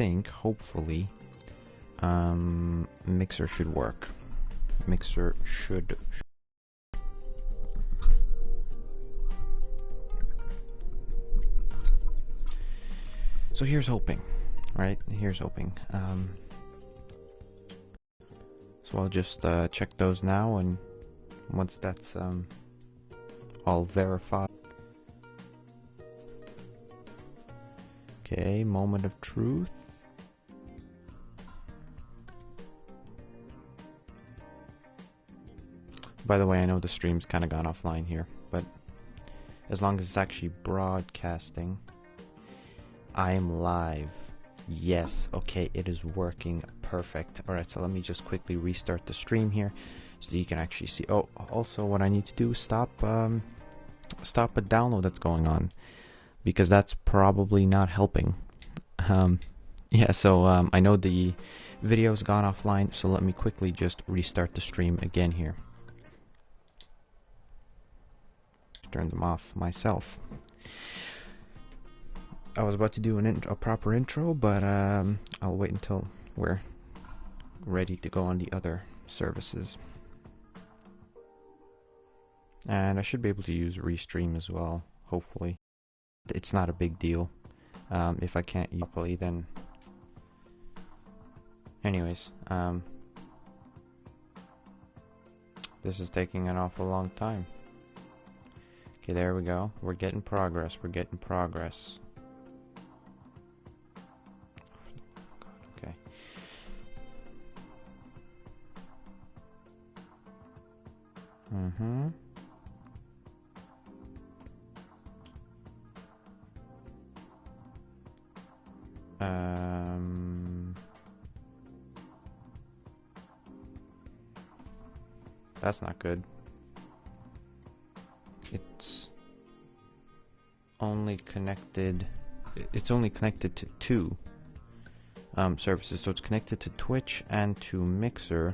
think, hopefully, Mixer should work. Mixer should. So here's hoping, right? Here's hoping. So I'll just check those now, and once that's all verified. Okay, moment of truth. By the way, I know the stream's kind of gone offline here, but as long as it's actually broadcasting, I am live. Yes, okay, it is working perfect. Alright, so let me just quickly restart the stream here so you can actually see. Oh, also what I need to do is stop a download that's going on, because that's probably not helping. Yeah, so I know the video's gone offline, so let me quickly just restart the stream again here. Turn them off myself. I was about to do a proper intro, but I'll wait until we're ready to go on the other services. And I should be able to use Restream as well, hopefully. It's not a big deal. If I can't Uplay, then... Anyways, this is taking an awful long time. Okay, there we go. We're getting progress. We're getting progress. Okay. That's not good. It's only connected to two services, so it's connected to Twitch and to Mixer,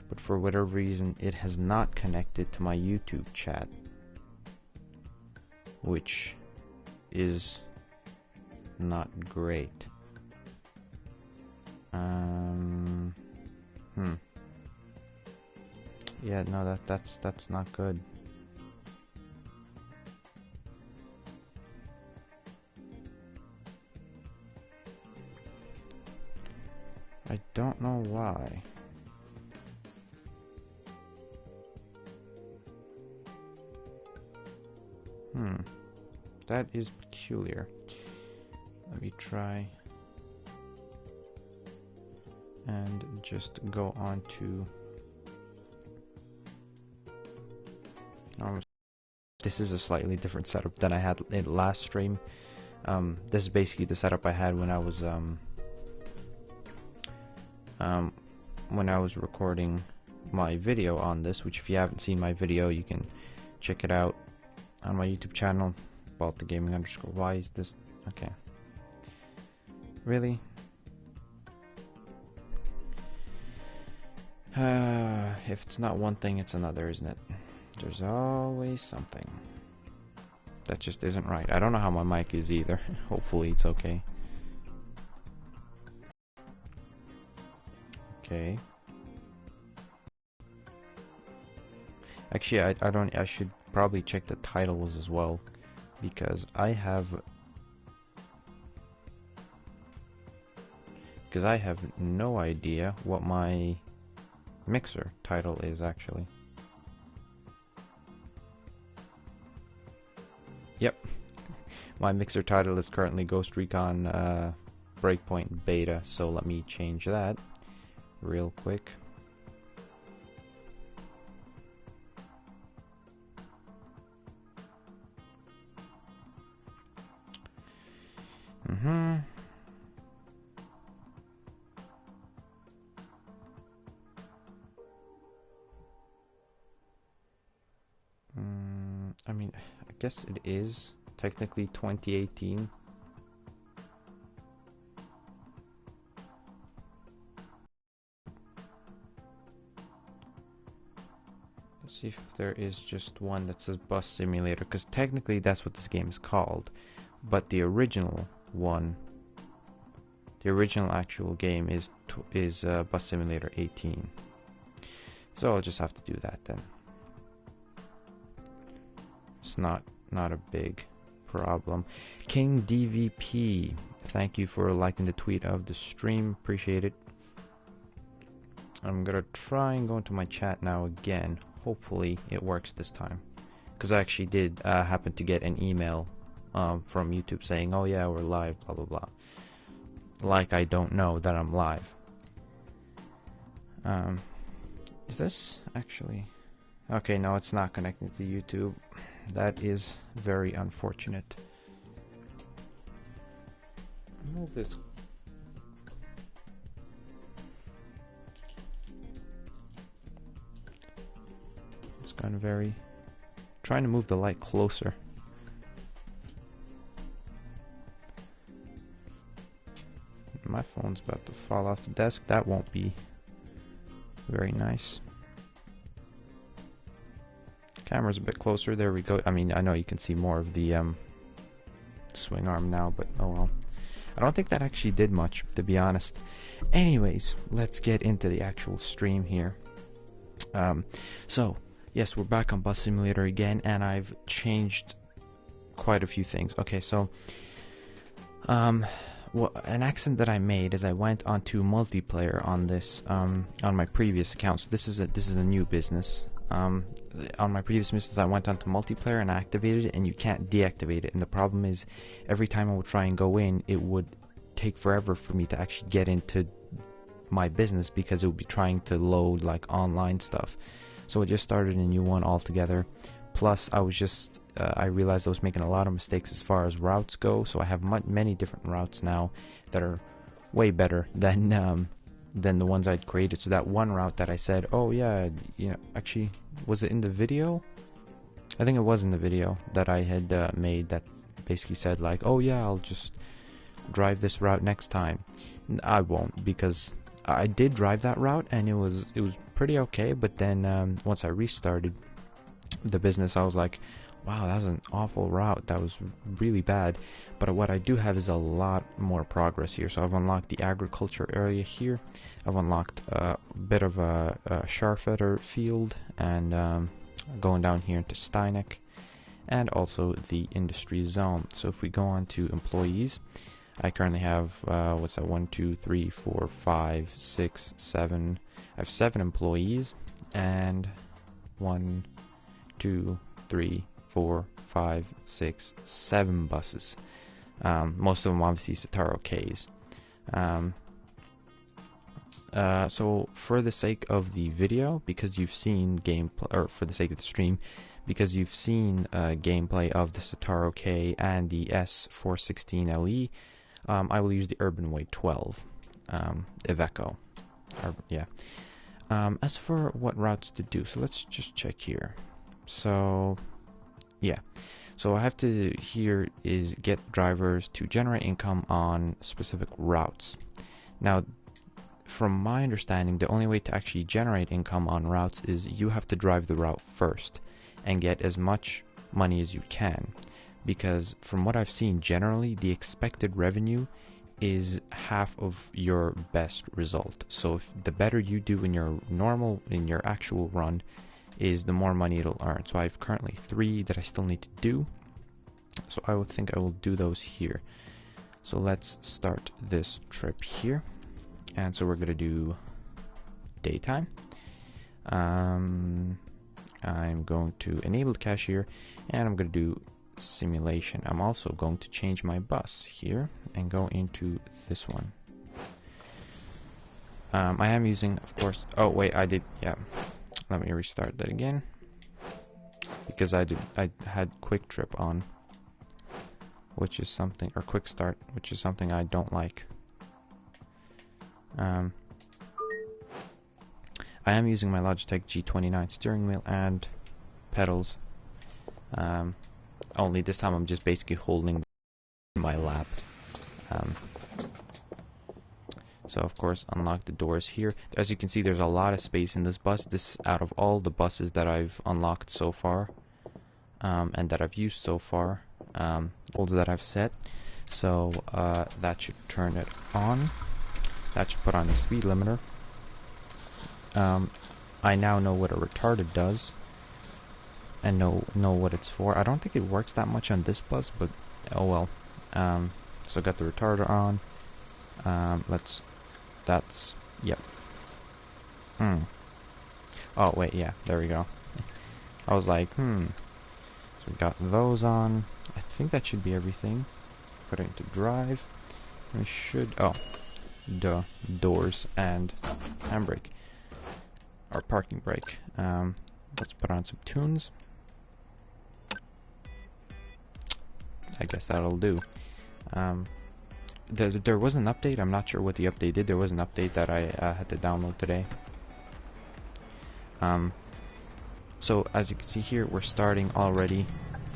but for whatever reason it has not connected to my YouTube chat, which is not great. Yeah, no, that's not good. I don't know why. That is peculiar. Let me try and just go on to this is a slightly different setup than I had in last stream. This is basically the setup I had when I was recording my video on this, which if you haven't seen my video, you can check it out on my YouTube channel, Baltic_Gaming_. Why is this? Okay. Really? If it's not one thing, it's another, isn't it? There's always something that just isn't right. I don't know how my mic is either. Hopefully it's okay. Okay. Actually, I should probably check the titles as well, because I have no idea what my Mixer title is actually. Yep. My Mixer title is currently Ghost Recon Breakpoint Beta, so let me change that real quick. I mean, I guess it is technically 2018. Let's see if there is just one that says Bus Simulator, because technically that's what this game is called, but the original one The original actual game is Bus Simulator 18. So I'll just have to do that then. It's not a big problem. King DVP, thank you for liking the tweet of the stream. Appreciate it. I'm gonna try and go into my chat now again. Hopefully it works this time, because I actually did happen to get an email from YouTube saying, oh yeah, we're live, blah blah blah. Like I don't know that I'm live. Is this actually... Okay, no, it's not connecting to YouTube. That is very unfortunate. Move this. It's gone very... Trying to move the light closer. My phone's about to fall off the desk. That won't be very nice. Camera's a bit closer. There we go. I mean, I know you can see more of the swing arm now, but oh well. I don't think that actually did much, to be honest. Anyways, let's get into the actual stream here. So, yes, we're back on Bus Simulator again, and I've changed quite a few things. Okay, so well, an accident that I made is I went onto multiplayer on this on my previous account. So this is a new business. On my previous business, I went onto multiplayer and activated it, and you can't deactivate it. And the problem is, every time I would try and go in, it would take forever for me to actually get into my business, because it would be trying to load like online stuff. So I just started a new one altogether. Plus, I was just I realized I was making a lot of mistakes as far as routes go. So I have many different routes now that are way better than the ones I'd created. So that one route that I said, oh yeah, you know, actually, was it in the video? I think it was in the video that I had made, that basically said like, oh yeah, I'll just drive this route next time. I won't, because I did drive that route and it was pretty okay. But then once I restarted the business, I was like, wow, that was an awful route. That was really bad. But what I do have is a lot more progress here. So I've unlocked the agriculture area here. I've unlocked a bit of a Scharfetter field, and going down here into Steineck, and also the industry zone. So if we go on to employees, I currently have what's that? 1, 2, 3, 4, 5, 6, 7. I have 7 employees, and 1, 2, 3, 4, 5, 6, 7 buses. Most of them obviously Sataro Ks. So for the sake of the video, because you've seen gameplay, or for the sake of the stream, because you've seen gameplay of the Sataro K and the S416LE, I will use the Urban Way 12 Iveco. Yeah. As for what routes to do, so let's just check here. So yeah, so I have to here is get drivers to generate income on specific routes. Now, from my understanding, the only way to actually generate income on routes is you have to drive the route first and get as much money as you can, because from what I've seen, generally the expected revenue is half of your best result. So if the better you do in your actual run, is the more money it'll earn. So I have currently 3 that I still need to do, so I would think I will do those here. So let's start this trip here, and so we're gonna do daytime. I'm going to enable cashier, and I'm gonna do simulation. I'm also going to change my bus here and go into this one. I am using, of course, oh wait, I did, yeah. Let me restart that again, because I had quick trip on, which is something, or quick start, which is something I don't like. I am using my Logitech G29 steering wheel and pedals. Only this time I'm just basically holding my lap. So of course, unlock the doors here. As you can see, there's a lot of space in this bus. This, out of all the buses that I've unlocked so far, and that I've used so far, all that I've set. So that should turn it on. That should put on the speed limiter. I now know what a retarded does, and know what it's for. I don't think it works that much on this bus, but oh well. So got the retarder on. Yep. Oh wait, yeah, there we go. I was like, So we got those on. I think that should be everything. Put it into drive. We should, doors and handbrake. Or parking brake. Let's put on some tunes. I guess that'll do. There was an update. I'm not sure what the update did. There was an update that I had to download today. So as you can see here, we're starting already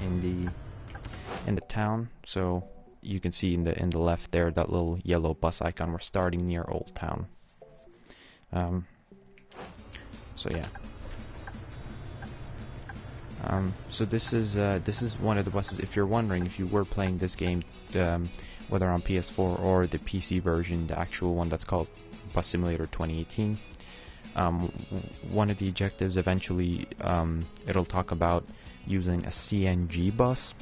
in the town. So you can see in the left there, that little yellow bus icon. We're starting near Old Town. So yeah. So this is one of the buses. If you're wondering, if you were playing this game, whether on PS4 or the PC version, the actual one that's called Bus Simulator 2018, one of the objectives eventually, it'll talk about using a CNG bus.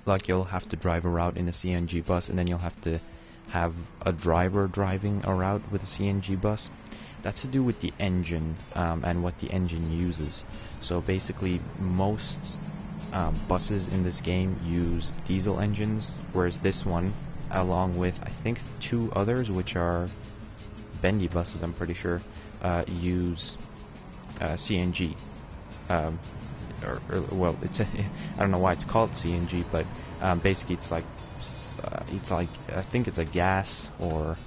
Like you'll have to drive a route in a CNG bus, and then you'll have to have a driver driving a route with a CNG bus. That's to do with the engine and what the engine uses. So basically, most buses in this game use diesel engines, whereas this one, along with I think 2 others, which are bendy buses, I'm pretty sure, use CNG. Well, it's I don't know why it's called CNG, but basically it's like I think it's a gas, or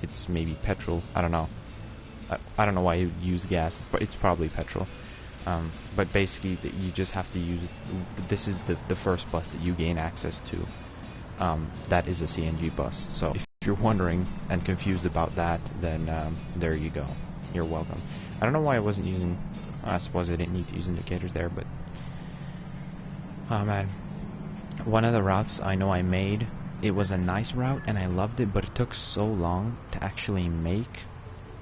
it's maybe petrol. I don't know. I don't know why you use gas, but it's probably petrol. But basically, you just have to use. This is the first bus that you gain access to. That is a CNG bus. So if you're wondering and confused about that, then there you go. You're welcome. I don't know why I wasn't using. I suppose I didn't need to use indicators there, but oh man, one of the routes I know I made. It was a nice route and I loved it, but it took so long to actually make.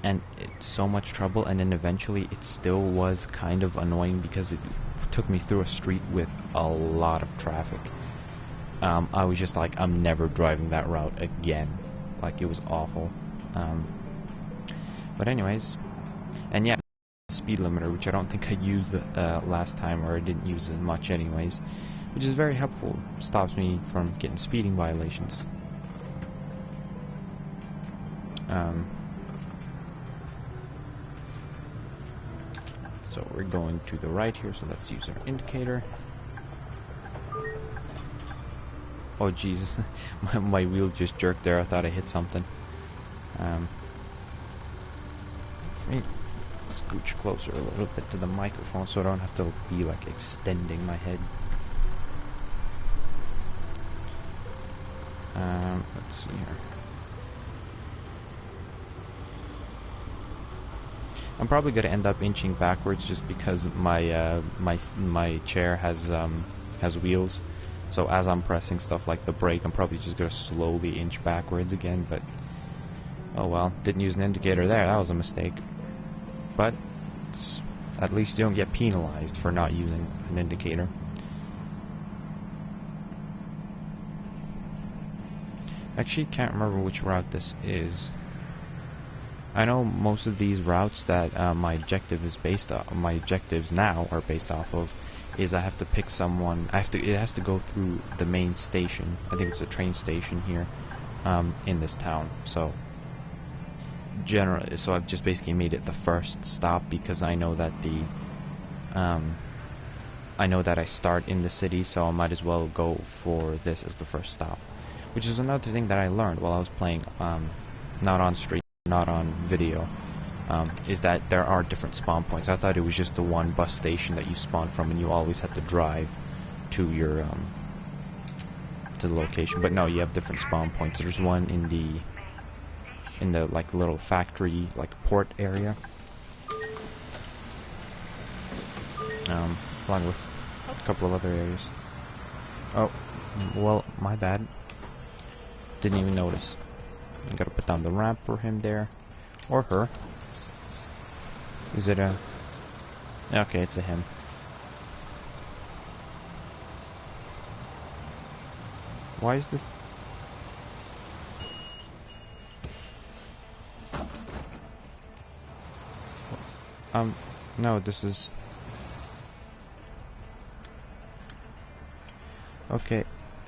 And it's so much trouble, and then eventually it still was kind of annoying because it took me through a street with a lot of traffic. I was just like, I'm never driving that route again. Like, it was awful. But anyways, and yeah, speed limiter, which I don't think I used last time, or I didn't use it much anyways, which is very helpful. Stops me from getting speeding violations. So we're going to the right here, so let's use our indicator. Oh Jesus, my wheel just jerked there. I thought I hit something. Let me scooch closer a little bit to the microphone so I don't have to be like extending my head. Let's see here. I'm probably gonna end up inching backwards just because my my chair has wheels. So as I'm pressing stuff like the brake, I'm probably just gonna slowly inch backwards again. But oh well, didn't use an indicator there. That was a mistake. But at least you don't get penalized for not using an indicator. Actually, can't remember which route this is. I know most of these routes that my objectives now are based off of is I have to pick someone. It has to go through the main station. I think it's a train station here in this town. So I've just basically made it the first stop because I know that I start in the city, so I might as well go for this as the first stop. Which is another thing that I learned while I was playing, not on stream, not on video, is that there are different spawn points. I thought it was just the one bus station that you spawn from, and you always had to drive to your to the location. But no, you have different spawn points. There's one in the like little factory, like port area, along with a couple of other areas. Oh, well, my bad. Didn't even notice. I gotta put down the ramp for him there. Or her. Is it a... Okay, it's a him. Why is this... No, this is... Okay,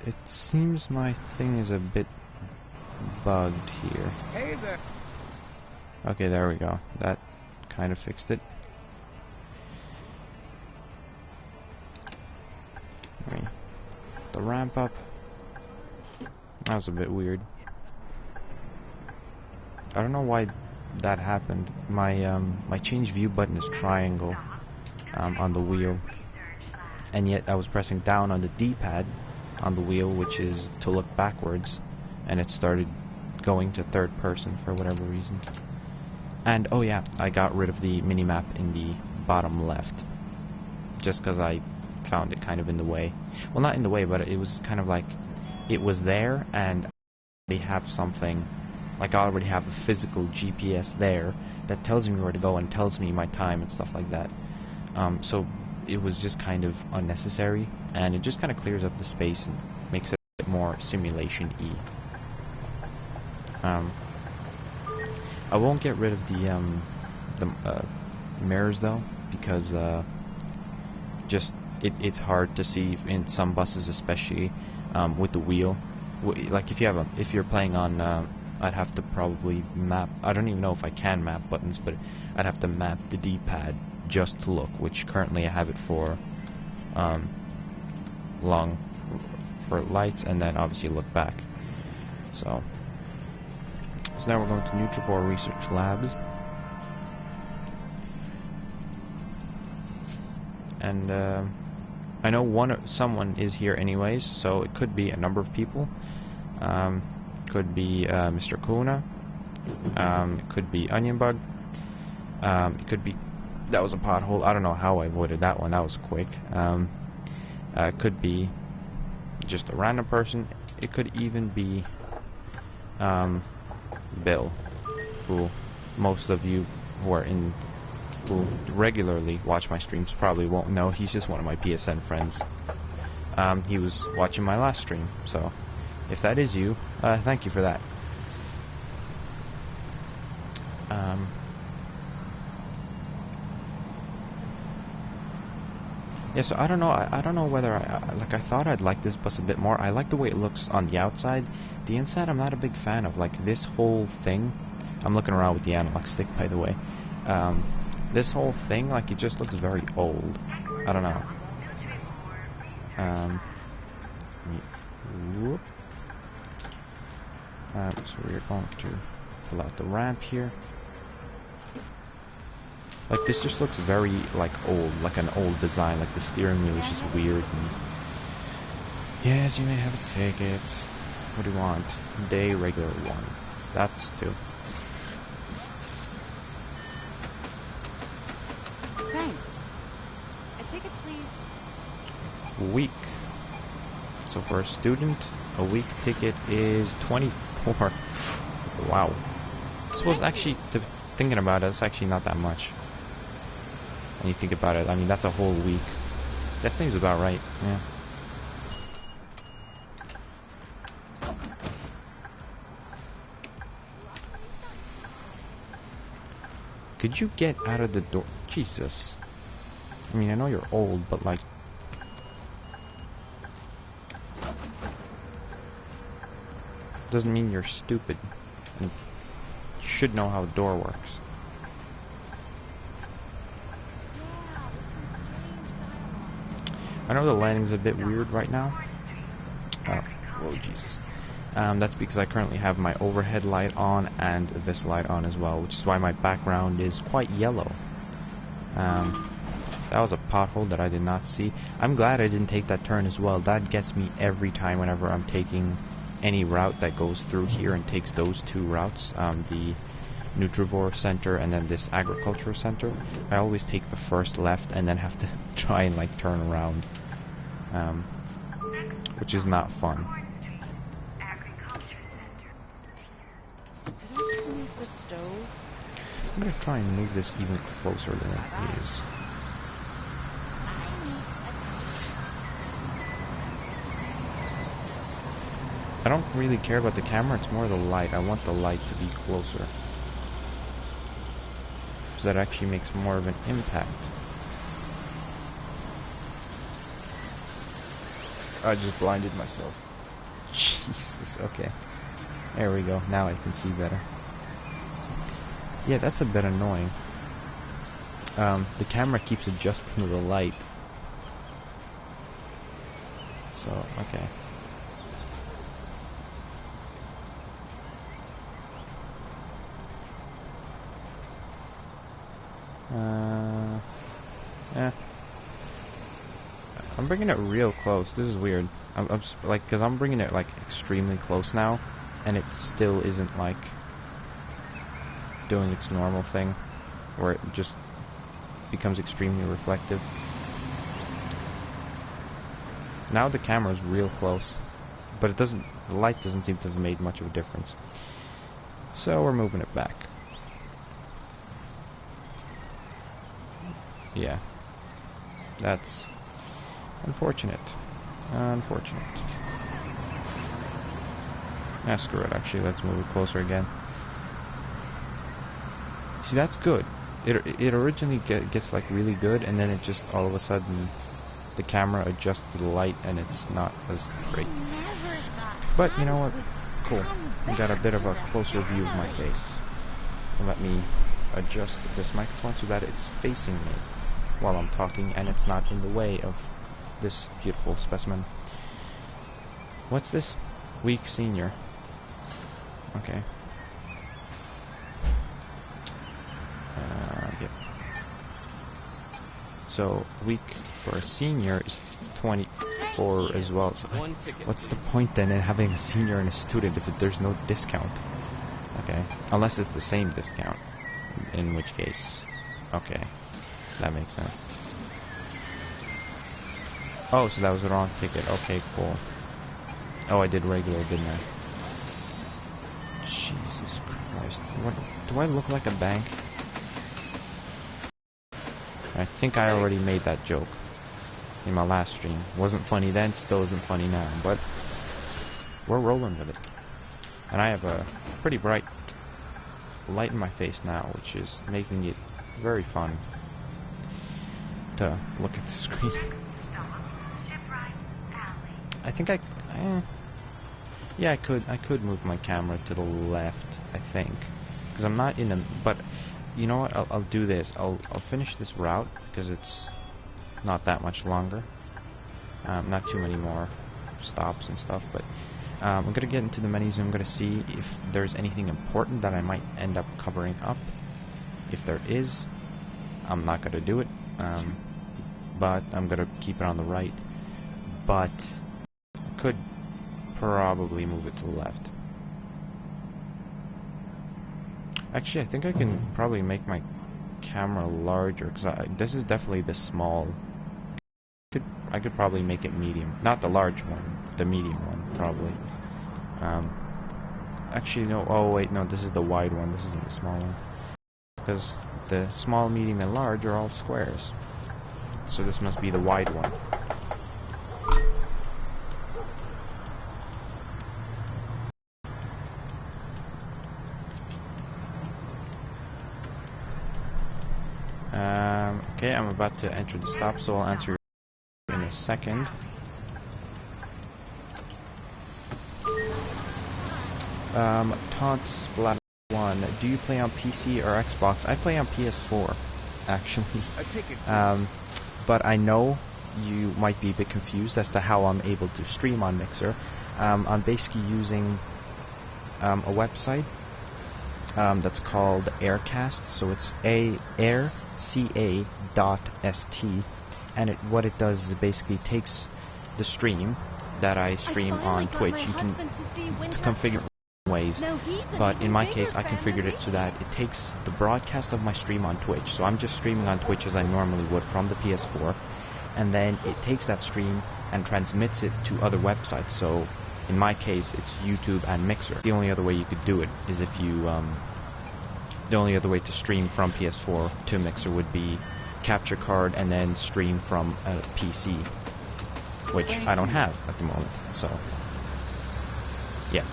it seems my thing is a bit bugged here. Hey there. Okay, there we go. That kind of fixed it. Let me put the ramp up. That was a bit weird. I don't know why that happened. My change view button is triangle on the wheel, and yet I was pressing down on the D-pad on the wheel, which is to look backwards, and it started going to third person for whatever reason. And oh yeah, I got rid of the minimap in the bottom left, just because I found it kind of in the way. Well, not in the way, but it was kind of like it was there, and they have something. Like I already have a physical GPS there that tells me where to go and tells me my time and stuff like that. So it was just kind of unnecessary, and it just kind of clears up the space and makes it a bit more simulation-y. I won't get rid of the mirrors though, because just it's hard to see in some buses, especially with the wheel. Like if you're playing on I'd have to probably map. I don't even know if I can map buttons, but I'd have to map the D-pad just to look, which currently I have it for for lights, and then obviously look back. So now we're going to Nutrivore Research Labs, and I know someone is here anyways, so it could be a number of people. Could be Mr. Kuna. It could be Onion Bug. It could be... That was a pothole. I don't know how I avoided that one. That was quick. It could be just a random person. It could even be Bill, who most of you who regularly watch my streams probably won't know. He's just one of my PSN friends. He was watching my last stream, so... If that is you, thank you for that. Yeah, so I don't know. I don't know whether I thought I'd like this bus a bit more. I like the way it looks on the outside. The inside, I'm not a big fan of. Like this whole thing. I'm looking around with the analog stick, by the way. This whole thing, like it just looks very old. I don't know. Whoop. So we're going to pull out the ramp here. Like this just looks very like old, like an old design. Like the steering wheel is just weird. And yes, you may have a ticket. What do you want? Day regular one. That's two. Thanks. A ticket, please. Week. So for a student, a week ticket is 24. Wow. I suppose actually, thinking about it, it's actually not that much. When you think about it, I mean, that's a whole week. That seems about right, yeah. Could you get out of the door? Jesus. I mean, I know you're old, but like... doesn't mean you're stupid. And you should know how a door works. I know the landing's a bit weird right now. Oh, Jesus. That's because I currently have my overhead light on and this light on as well, which is why my background is quite yellow. That was a pothole that I did not see. I'm glad I didn't take that turn as well. That gets me every time whenever I'm taking any route that goes through here and takes those two routes, the Nutrivore Center and then this Agriculture Center. I always take the first left and then have to try and like turn around, which is not fun. Did I move the stove? I'm gonna try and move this even closer than it is. I don't really care about the camera, it's more the light. I want the light to be closer. So that actually makes more of an impact. I just blinded myself. Jesus, okay. There we go, now I can see better. Yeah, that's a bit annoying. The camera keeps adjusting to the light. So, okay. Yeah. I'm bringing it real close. This is weird. I'm like, because I'm bringing it like extremely close now, and it still isn't like doing its normal thing, where it just becomes extremely reflective. Now the camera is real close, but it doesn't. The light doesn't seem to have made much of a difference. So we're moving it back. Yeah, that's unfortunate. Unfortunate. Ah, screw it. Actually, let's move it closer again. See, that's good. It originally gets like really good, and then it just all of a sudden the camera adjusts to the light, and it's not as great. But you know what? Cool. We got a bit of a closer view of my face. Let me adjust this microphone so that it's facing me while I'm talking, and it's not in the way of this beautiful specimen. What's this? Weak senior. Okay. Yep. So weak for a senior is 24 as well. So what's the point then in having a senior and a student if there's no discount? Okay. Unless it's the same discount. In which case, okay. That makes sense. Oh, so that was the wrong ticket. Okay, cool. Oh, I did regular, didn't I? Jesus Christ. What? Do I look like a bank? I think I already made that joke in my last stream. Wasn't funny then, still isn't funny now, but we're rolling with it. And I have a pretty bright light in my face now, which is making it very fun to look at the screen. I think yeah, I could move my camera to the left, I think, because I'm not in a. But you know what? I'll do this. I'll finish this route because it's not that much longer. Not too many more stops and stuff. But I'm gonna get into the menus and I'm gonna see if there's anything important that I might end up covering up. If there is, I'm not gonna do it. But I'm gonna keep it on the right. But I could probably move it to the left. Actually, I think I can probably make my camera larger because this is definitely the small. I could probably make it medium, not the large one, the medium one probably. Actually, no. Oh wait, no. This is the wide one. This isn't the small one because the small, medium, and large are all squares. So this must be the wide one. Okay, I'm about to enter the stop, so I'll answer in a second. Taunt Splat 1, do you play on PC or Xbox? I play on PS4, actually. But I know you might be a bit confused as to how I'm able to stream on Mixer. I'm basically using a website that's called Aircast, so it's airca.st, and what it does is it basically takes the stream that I stream on Twitch. You can configure it ways, but in my case I configured it so that it takes the broadcast of my stream on Twitch, so I'm just streaming on Twitch as I normally would from the PS4, and then it takes that stream and transmits it to other websites. So in my case, it's YouTube and Mixer. The only other way you could do it is if you, the only other way to stream from PS4 to Mixer would be capture card and then stream from a PC, which I don't have at the moment, so, yeah.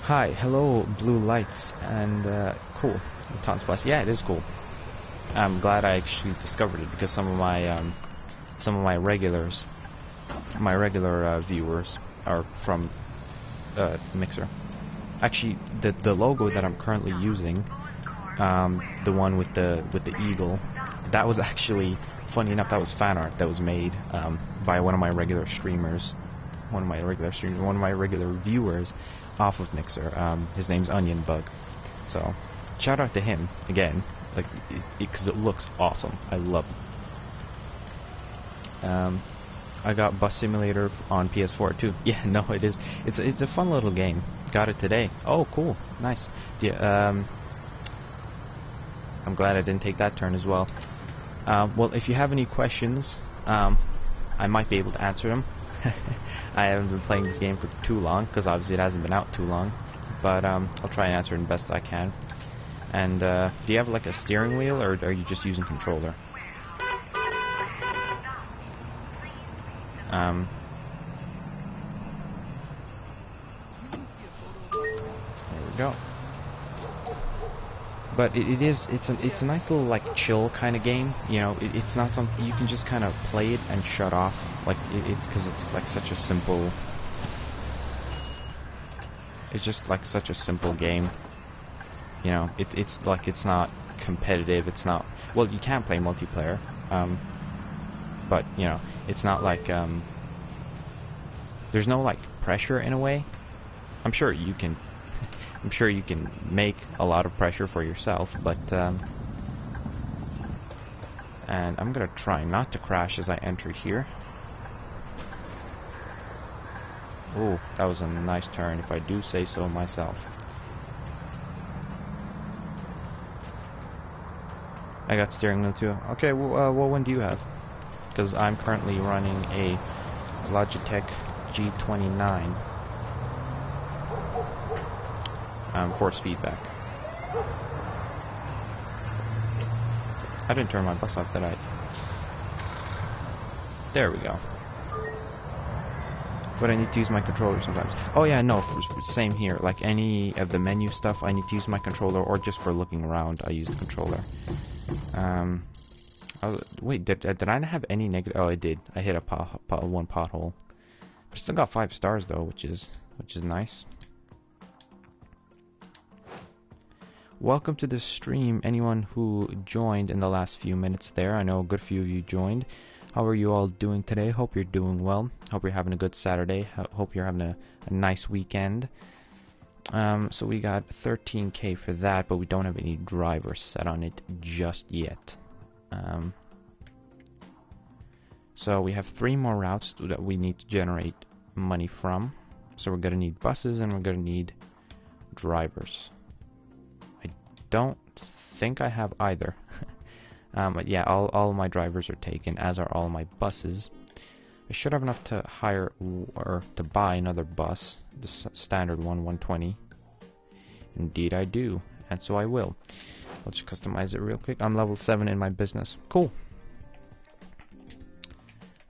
Hi, hello, blue lights, and, cool, Ton Splash. Yeah, it is cool. I'm glad I actually discovered it, because some of my regular viewers are from Mixer. Actually, the logo that I'm currently using, the one with the eagle, that was actually, funny enough, that was fan art that was made by one of my regular streamers, one of my regular viewers off of Mixer. His name's Onion Bug. So shout out to him again, like, because it looks awesome. I love it. I got Bus Simulator on PS4 too. Yeah, no, it is. It's a fun little game. Got it today. Oh, cool, nice. Yeah, I'm glad I didn't take that turn as well. Well, if you have any questions, I might be able to answer them. I haven't been playing this game for too long, because obviously it hasn't been out too long. But I'll try and answer it the best I can. And do you have like a steering wheel, or are you just using controller? There we go. But it's a nice little like chill kind of game. You know, it's not something you can just kind of play it and shut off. Like it's because it's like such a simple. It's just like such a simple game. You know, it's like it's not competitive. It's not, well, you can play multiplayer, but you know, it's not like there's no like pressure in a way. I'm sure you can make a lot of pressure for yourself, but and I'm gonna try not to crash as I enter here. Oh, that was a nice turn, if I do say so myself. I got steering wheel too. Okay, well, what one do you have? Because I'm currently running a Logitech G29. Force feedback. I didn't turn my bus off, did I? There we go. But I need to use my controller sometimes. Oh yeah, no, same here. Like any of the menu stuff, I need to use my controller, or just for looking around, I use the controller. Oh, wait, did I not have any negative? Oh, I did. I hit a one pothole. But still got 5 stars though, which is nice. Welcome to the stream, anyone who joined in the last few minutes there. I know a good few of you joined. How are you all doing today? Hope you're doing well. Hope you're having a good Saturday. Hope you're having a nice weekend. So we got 13k for that, but we don't have any drivers set on it just yet. So we have 3 more routes that we need to generate money from. So we're going to need buses and we're going to need drivers. I don't think I have either. But yeah, all my drivers are taken, as are all my buses. I should have enough to hire or to buy another bus, the standard one, 120. Indeed I do, and so I will. Let's just customize it real quick. I'm level 7 in my business. Cool.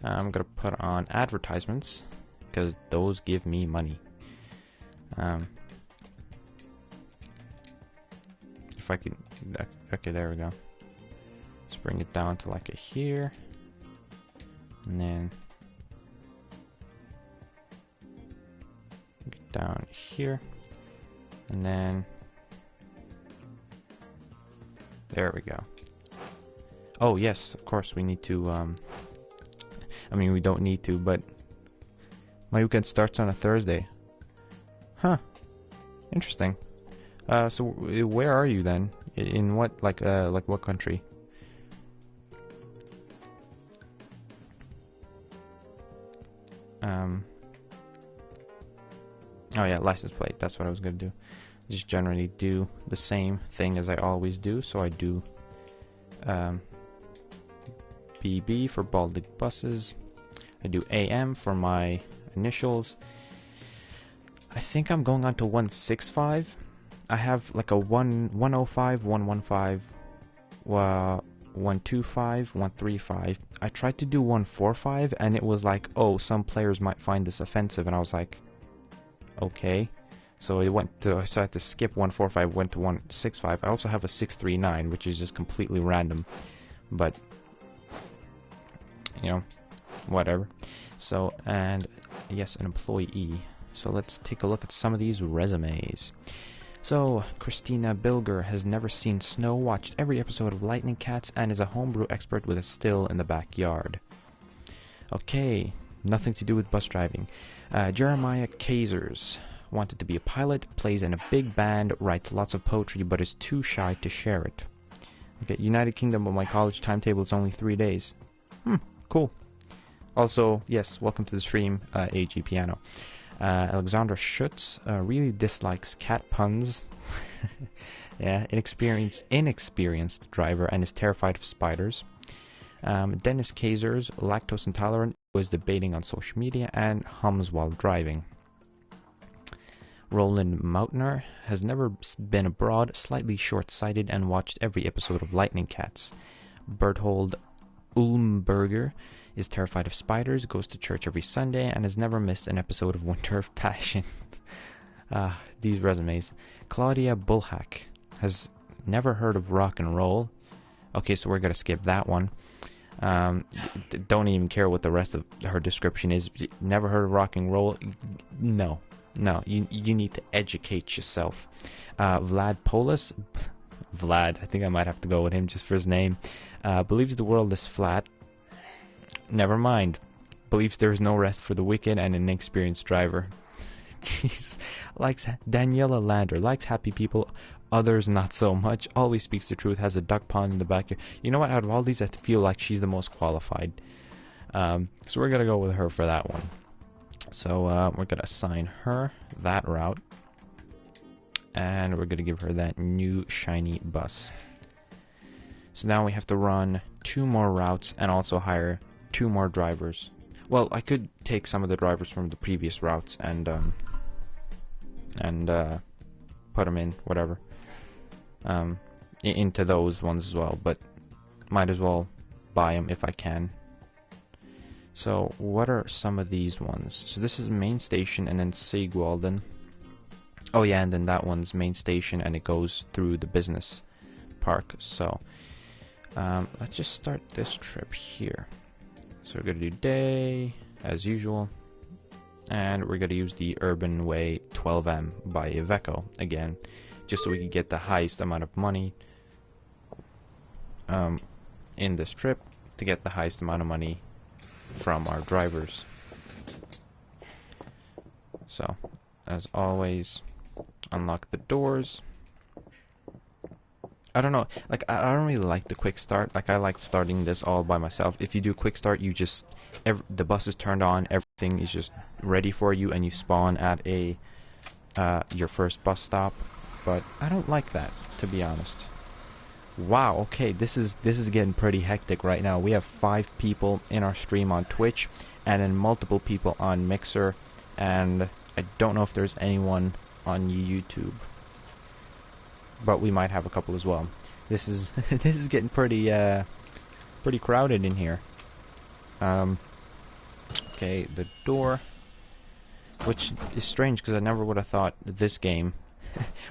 I'm gonna put on advertisements, because those give me money. If I can, okay, there we go. Let's bring it down to like a here, and then get down here, and then there we go. Oh yes, of course we need to. I mean, we don't need to, but my weekend starts on a Thursday. Huh? Interesting. So where are you then? In what like what country? Oh yeah, license plate. That's what I was gonna do. Just generally do the same thing as I always do. So I do BB for Baltic buses. I do AM for my initials. I think I'm going on to 165. I have like a 105, 115, 125, 135. I tried to do 145 and it was like, oh, some players might find this offensive, and I was like, okay. So I had to skip 145, went to 165. I also have a 639, which is just completely random, but you know, whatever. So, and yes, an employee. So let's take a look at some of these resumes. So, Christina Bilger has never seen snow, watched every episode of Lightning Cats, and is a homebrew expert with a still in the backyard. Okay, nothing to do with bus driving. Jeremiah Kazers wanted to be a pilot, plays in a big band, writes lots of poetry, but is too shy to share it. Okay, United Kingdom, but my college timetable is only 3 days. Cool. Also, yes, welcome to the stream, AG Piano. Alexandra Schutz really dislikes cat puns. Yeah, inexperienced driver and is terrified of spiders. Dennis Kazers, lactose intolerant, was debating on social media and hums while driving. Roland Mautner has never been abroad, slightly short-sighted, and watched every episode of Lightning Cats. Berthold Ulmberger is terrified of spiders, goes to church every Sunday, and has never missed an episode of Winter of Passion. These resumes. Claudia Bullhack has never heard of rock and roll. Okay, so we're going to skip that one. Don't even care what the rest of her description is. Never heard of rock and roll? No, you need to educate yourself. Vlad Polis, Vlad, I think I might have to go with him just for his name, believes the world is flat. Never mind. Believes there is no rest for the wicked and an inexperienced driver. Jeez. Likes Daniela Lander. Likes happy people. Others not so much. Always speaks the truth. Has a duck pond in the backyard. You know what? Out of all these, I feel like she's the most qualified. So we're going to go with her for that one. So we're going to assign her that route. And we're going to give her that new shiny bus. So now we have to run 2 more routes and also hire 2 more drivers. Well, I could take some of the drivers from the previous routes and put them in, whatever, into those ones as well, but might as well buy them if I can. So what are some of these ones? So this is main station and then Sigwalden. Oh yeah, and then that one's main station and it goes through the business park. So let's just start this trip here. So we're going to do day, as usual, and we're going to use the Urban Way 12M by Iveco again, just so we can get the highest amount of money in this trip, to get the highest amount of money from our drivers. So, as always, unlock the doors. I don't know, like, I don't really like the quick start. Like, I like starting this all by myself. If you do quick start, you just, the bus is turned on, everything is just ready for you, and you spawn at a your first bus stop. But I don't like that, to be honest. Wow, okay, this is getting pretty hectic right now. We have 5 people in our stream on Twitch, and then multiple people on Mixer, and I don't know if there's anyone on YouTube, but we might have a couple as well. This is this is getting pretty crowded in here. Okay, the door, which is strange because I never would have thought that this game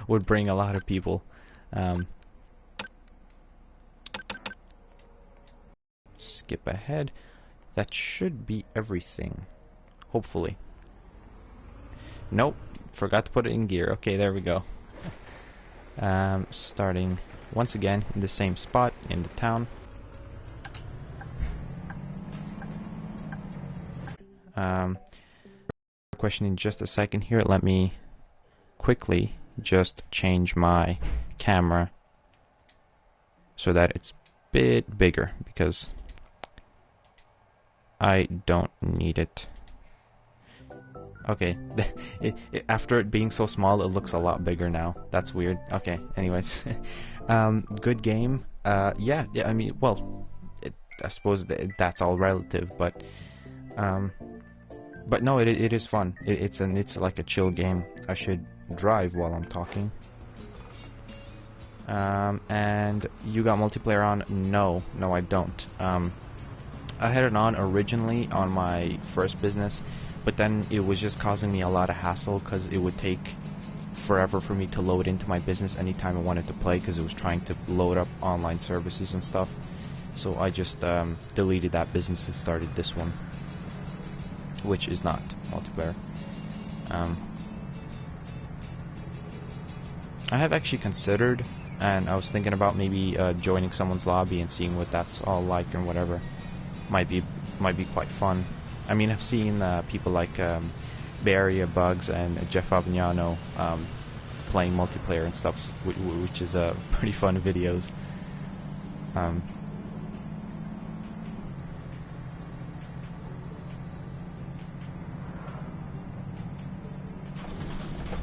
would bring a lot of people. Skip ahead. That should be everything, hopefully. Nope, forgot to put it in gear. Okay, there we go. Starting once again in the same spot in the town. Question in just a second here. Let me quickly just change my camera so that it's a bit bigger, because I don't need it. Okay, after it being so small, it looks a lot bigger now. That's weird. Okay, anyways. Good game. Yeah, I mean, well, I suppose that's all relative, but But no, it is fun. It's like a chill game. I should drive while I'm talking. And you got multiplayer on? No, I don't. I had it on originally on my first business, but then it was just causing me a lot of hassle because it would take forever for me to load into my business anytime I wanted to play, because it was trying to load up online services and stuff. So I just deleted that business and started this one, which is not multiplayer. I have actually considered, and I was thinking about maybe joining someone's lobby and seeing what that's all like and whatever. Might be quite fun. I mean, I've seen people like Barry Bugs and Jeff Avignano playing multiplayer and stuff, which is pretty fun videos.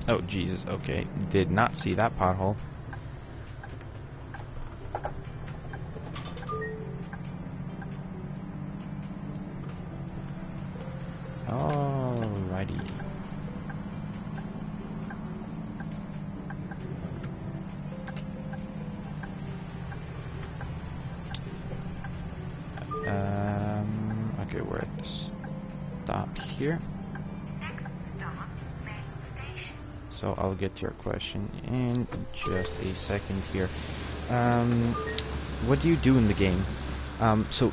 Oh Jesus! Okay, did not see that pothole. Alrighty. Okay, we're at the stop here. So I'll get to your question in just a second here. What do you do in the game? So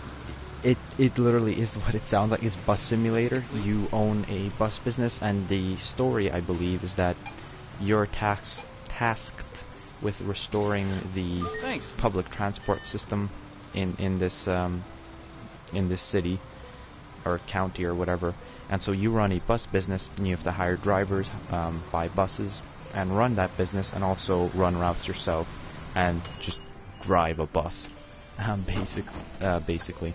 it literally is what it sounds like. It's Bus Simulator. You own a bus business, and the story, I believe, is that you're tasked with restoring the public transport system in this city or county or whatever. And so you run a bus business, and you have to hire drivers, buy buses, and run that business, and also run routes yourself, and just drive a bus, basically.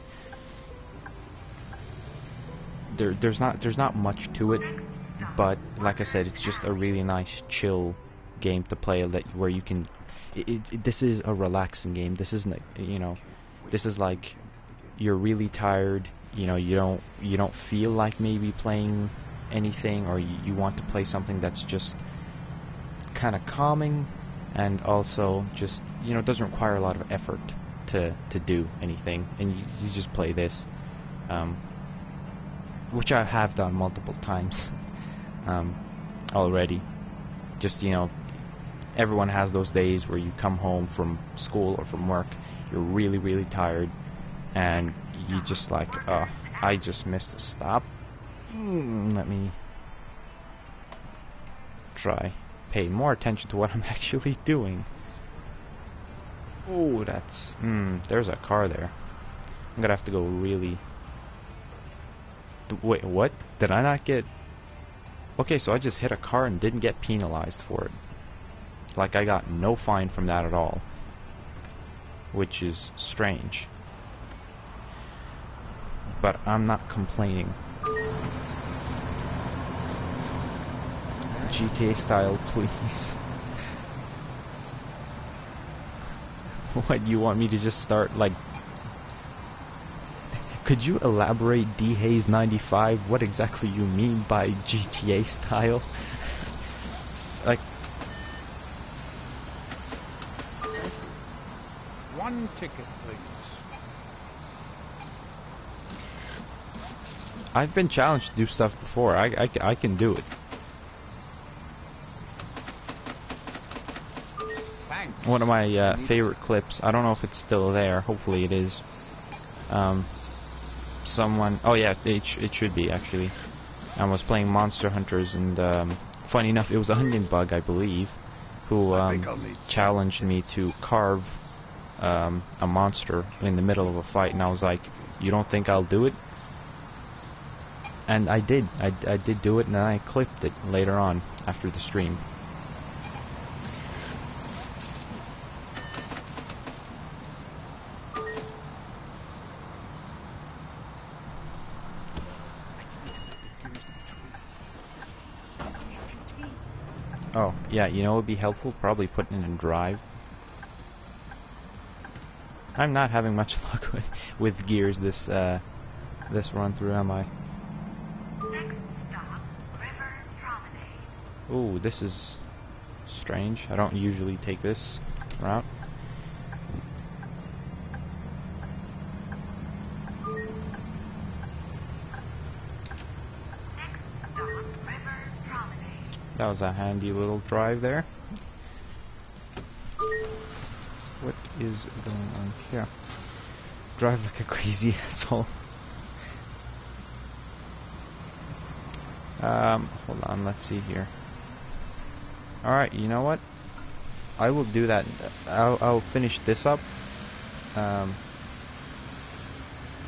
There's not much to it, but like I said, it's just a really nice, chill game to play. Where you can, this is a relaxing game. This isn't, this is like you're really tired. You don't feel like maybe playing anything, or you want to play something that's just kind of calming, and also just doesn't require a lot of effort to do anything, and you just play this, which I have done multiple times already. Just everyone has those days where you come home from school or from work, you're really tired, and you just like, I just missed a stop. Let me pay more attention to what I'm actually doing. Oh, that's there's a car there. I'm gonna have to go really. Wait, what? Did I not get? Okay, so I just hit a car and didn't get penalized for it. Like, I got no fine from that at all, which is strange. But I'm not complaining. GTA style, please. What, you want me to just start, like... Could you elaborate, D-Haze 95, what exactly you mean by GTA style? Like... One ticket, please. I've been challenged to do stuff before. I can do it. Thanks. One of my favorite clips, I don't know if it's still there, hopefully it is. Someone, oh yeah, it should be actually. I was playing Monster Hunters, and funny enough, it was a Onion Bug, I believe, who challenged me to carve a monster in the middle of a fight, and I was like, you don't think I'll do it? And I did. I did do it, and then I clipped it later on after the stream. Oh, yeah, it would be helpful, probably putting it in drive. I'm not having much luck with gears this run through, am I? Ooh, this is strange. I don't usually take this route. That was a handy little drive there. What is going on here? Drive like a crazy asshole. Hold on, let's see here. Alright, you know what? I will do that. I'll finish this up.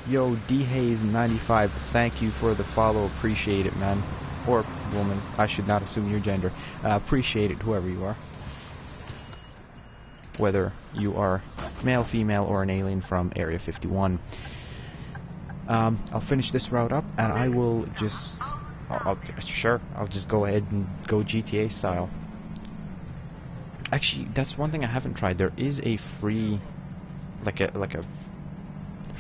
Yo, DHaze95, thank you for the follow. Appreciate it, man. Or woman. I should not assume your gender. Appreciate it, whoever you are. Whether you are male, female, or an alien from Area 51. I'll finish this route up, and I will just... Sure, I'll just go ahead and go GTA style. Actually, that's one thing I haven't tried. There is a free... like a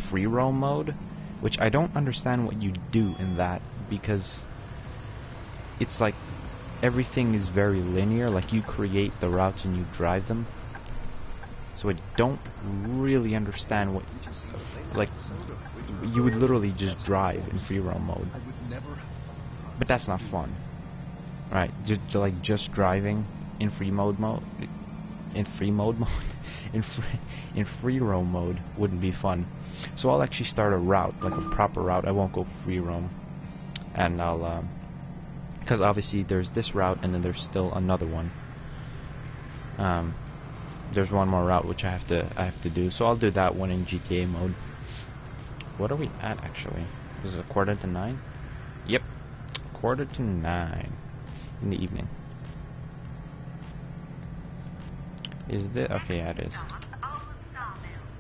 free roam mode, which I don't understand what you do in that, because it's like everything is very linear. Like, you create the routes and you drive them. So I don't really understand what, like, you would literally just drive in free roam mode. But that's not fun, right? Just driving in free roam mode wouldn't be fun. So I'll actually start a route, like a proper route. I won't go free roam, and I'll because obviously there's this route and then there's still another one. There's one more route which I have to do, so I'll do that one in GTA mode. What are we at actually? Is it 8:45? Yep, 8:45 in the evening. Is this okay? Yeah, it is.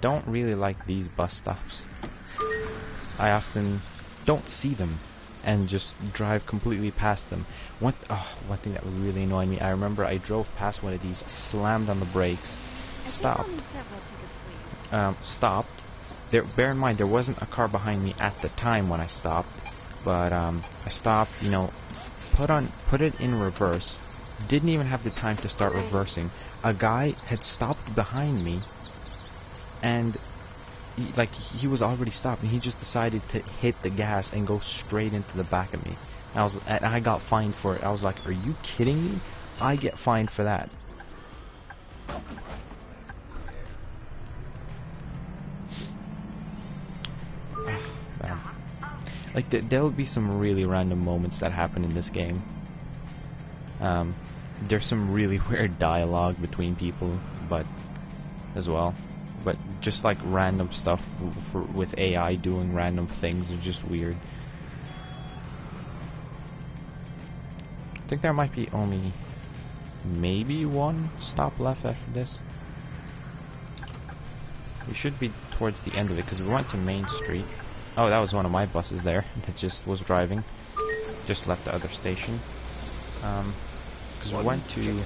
Don't really like these bus stops. I often don't see them and just drive completely past them. One thing that would really annoy me, I remember I drove past one of these, slammed on the brakes, stopped. Stopped. Bear in mind, there wasn't a car behind me at the time when I stopped, but I stopped, you know, put it in reverse, didn't even have the time to start reversing. A guy had stopped behind me, and he was already stopped, and he just decided to hit the gas and go straight into the back of me. And I got fined for it. I was like, are you kidding me? I get fined for that. Like, there will be some really random moments that happen in this game. There's some really weird dialogue between people, but as well. But just like random stuff with AI doing random things is just weird. I think there might be only maybe one stop left after this. We should be towards the end of it because we went to Main Street. Oh, that was one of my buses there that just was driving. Just left the other station. Because we went to...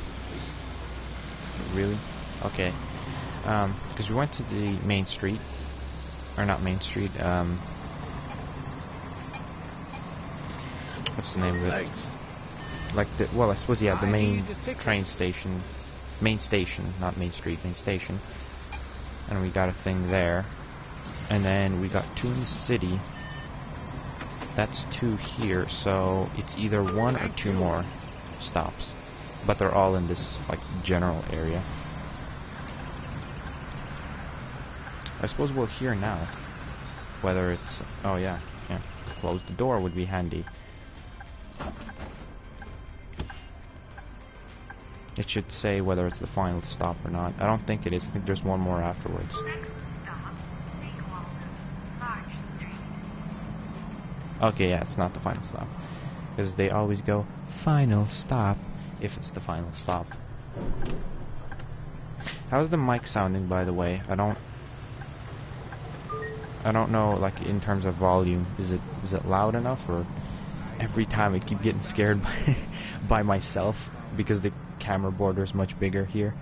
Really? Okay. Because we went to the Main Street. Or not Main Street, what's the name of it? Like the... Well, I suppose, yeah, the main train station. Main station, not Main Street, Main Station. And we got a thing there. And then we got 2 in the city. That's 2 here, so it's either 1 or 2 more stops. But they're all in this, like, general area. I suppose we're here now. Whether it's... Oh, yeah. Close the door would be handy. It should say whether it's the final stop or not. I don't think it is. I think there's 1 more afterwards. Okay, yeah, it's not the final stop. Because they always go, final stop, if it's the final stop. How's the mic sounding, by the way? I don't know, like, in terms of volume. Is it loud enough, or every time I keep getting scared by myself because the camera border is much bigger here?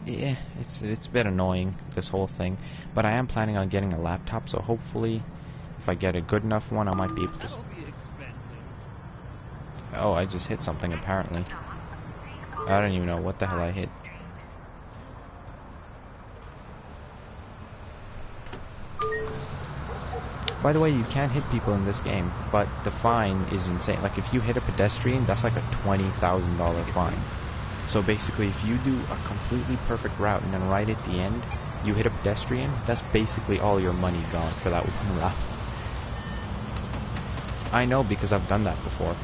Yeah, it's a bit annoying, this whole thing, but I am planning on getting a laptop, so hopefully if I get a good enough one I might be able to Oh, I just hit something apparently. I don't even know what the hell I hit. By the way, you can hit people in this game, but the fine is insane. Like, if you hit a pedestrian, that's like a $20,000 fine. So basically, if you do a completely perfect route and then right at the end, you hit a pedestrian, that's basically all your money gone for that one route. I know because I've done that before.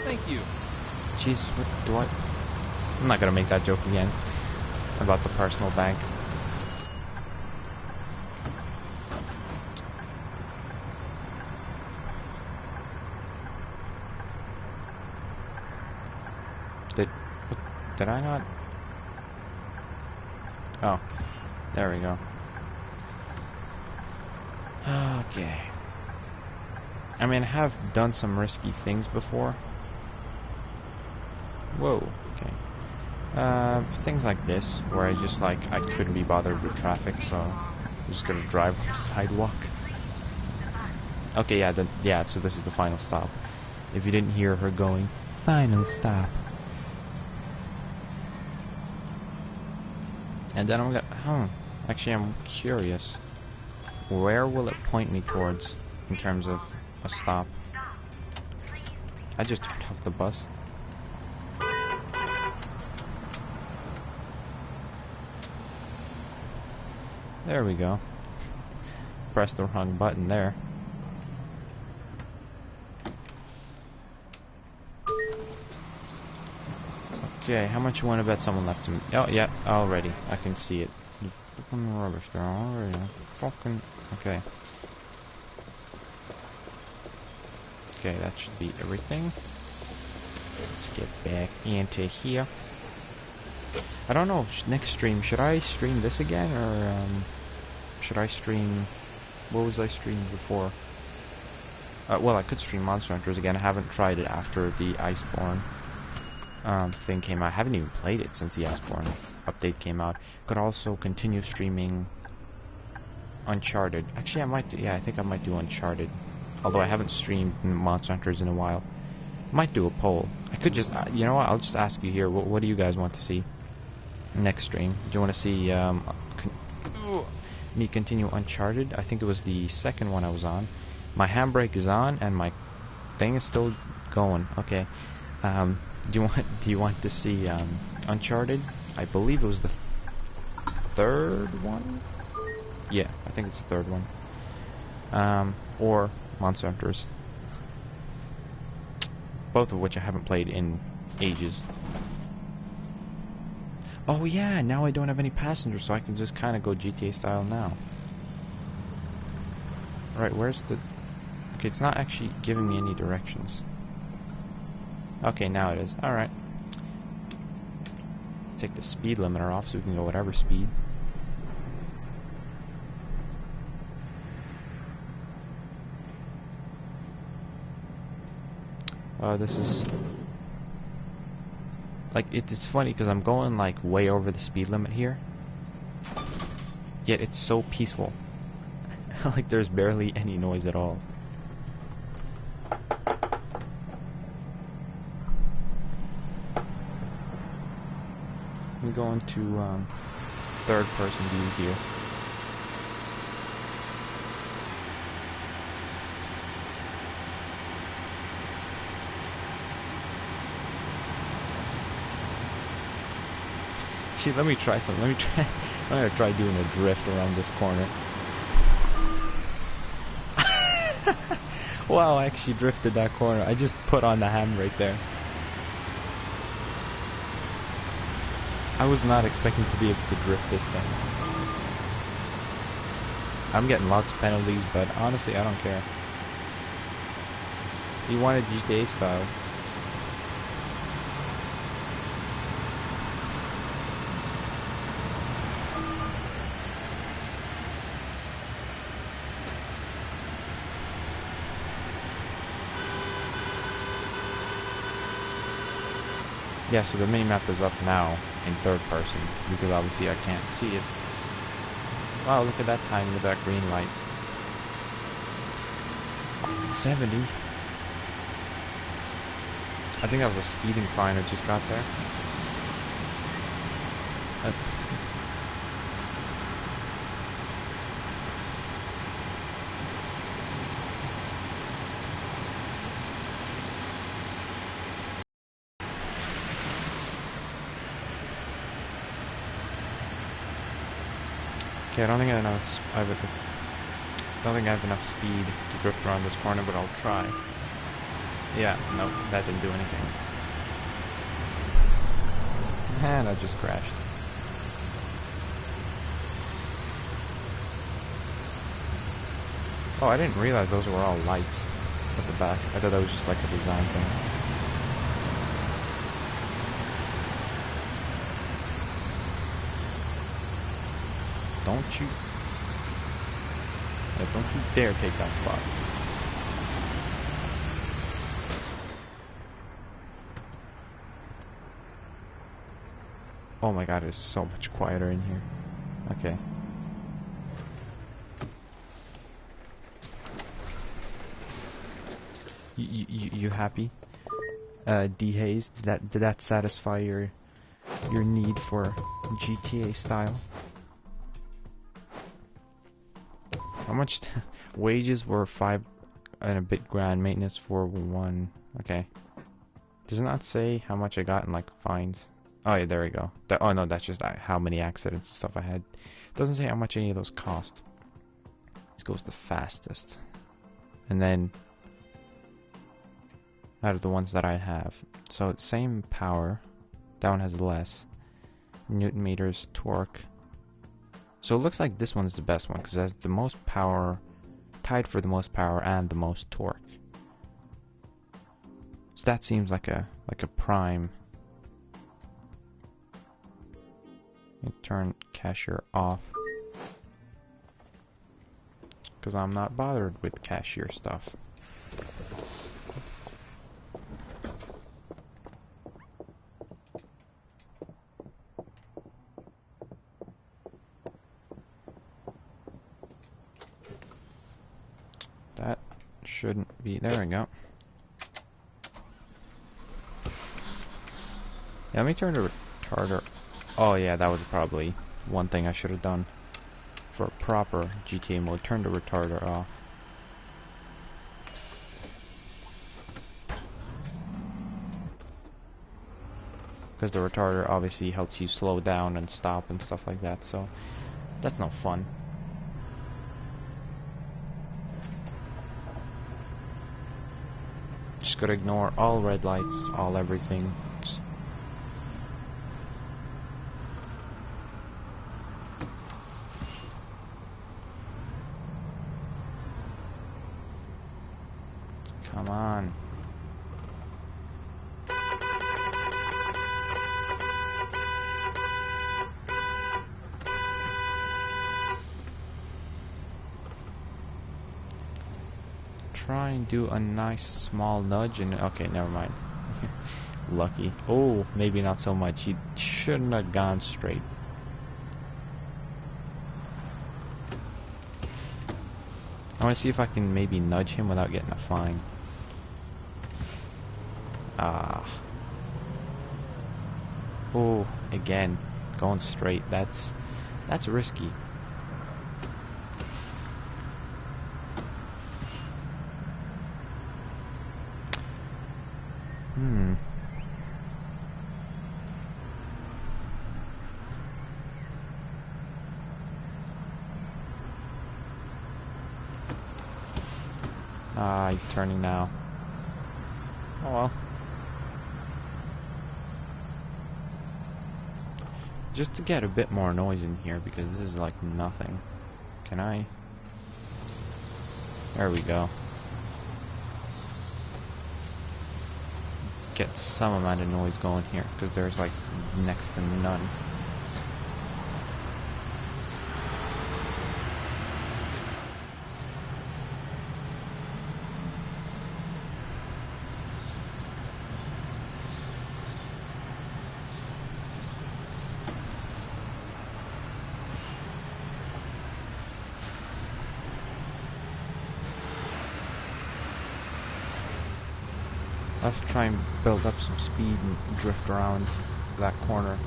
Thank you. Jeez, what do I... I'm not gonna make that joke again about the personal bank. Did I not? Oh, there we go. Okay. I mean, I have done some risky things before. Whoa, okay. Things like this, where I just, like, I couldn't be bothered with traffic, so I'm just gonna drive on the sidewalk. Okay, yeah, so this is the final stop. If you didn't hear her going, final stop. And then I'm gonna, actually I'm curious. Where will it point me towards in terms of a stop? I just turned off the bus. There we go. Pressed the wrong button there. Okay, how much you want to bet someone left some? Oh, yeah, already. I can see it. You fucking rubbish there already. Fucking. Okay. Okay, that should be everything. Let's get back into here. I don't know, next stream, should I stream this again, or, should I stream, what was I streaming before? Well, I could stream Monster Hunters again. I haven't tried it after the Iceborne thing came out. I haven't even played it since the Iceborne update came out. Could also continue streaming Uncharted. Actually, I might do, yeah, I think I might do Uncharted. Although I haven't streamed Monster Hunters in a while. Might do a poll. I could just, you know what, I'll just ask you here, what do you guys want to see next stream? Do you want to see me continue Uncharted? I think it was the second one I was on. My handbrake is on and my thing is still going. Okay. Do you want to see Uncharted? I believe it was the third one. Yeah, I think it's the third one. Or Monster Hunters. Both of which I haven't played in ages. Oh yeah, now I don't have any passengers, so I can just kind of go GTA style now. Right, where's the... Okay, it's not actually giving me any directions. Okay, now it is. Alright. Take the speed limiter off so we can go whatever speed. This is... Like, it's funny because I'm going, like, way over the speed limit here. Yet it's so peaceful. Like, there's barely any noise at all. I'm going to, third person view here. Actually, let me try something. I'm gonna try doing a drift around this corner. Wow, I actually drifted that corner. I just put on the handbrake there. I was not expecting to be able to drift this thing. I'm getting lots of penalties, but honestly, I don't care. You wanted GTA style. Yeah, so the minimap is up now in third person, because obviously I can't see it. Wow, look at that timing with that green light. 70. I think that was a speeding fine I just got there. Okay, I don't think I have enough speed to drift around this corner, but I'll try. Yeah, no, that didn't do anything. And I just crashed. Oh, I didn't realize those were all lights at the back. I thought that was just like a design thing. Don't you... Yeah, don't you dare take that spot. Oh my god, it's so much quieter in here. Okay. You happy? Dehaze, did that satisfy your need for GTA style? How much wages were 5 and a bit grand, maintenance for 1. Okay. Does it not say how much I got in like fines? Oh yeah, there we go. Oh no, that's just how many accidents and stuff I had. It doesn't say how much any of those cost. This goes the fastest. And then out of the ones that I have. So it's same power. That one has less. Newton meters, torque. So it looks like this one's the best one because it has the most power, tied for the most power and the most torque. So that seems like a prime. Turn cashier off because I'm not bothered with cashier stuff. That shouldn't be. There we go. Yeah, let me turn the retarder. Oh yeah, that was probably one thing I should have done for a proper GTA mode. Turn the retarder off. Because the retarder obviously helps you slow down and stop and stuff like that, so that's no fun. Just gotta ignore all red lights, all everything. Come on. Try and do a nice small nudge and okay, never mind. Lucky. Oh, maybe not so much. He shouldn't have gone straight. I want to see if I can maybe nudge him without getting a fine. Ah. Oh, again, going straight. That's risky. Ah, he's turning now. Oh well. Just to get a bit more noise in here, because this is like nothing. Can I? There we go. Get some amount of noise going here, because there's like next to none. Let's try and build up some speed and drift around that corner.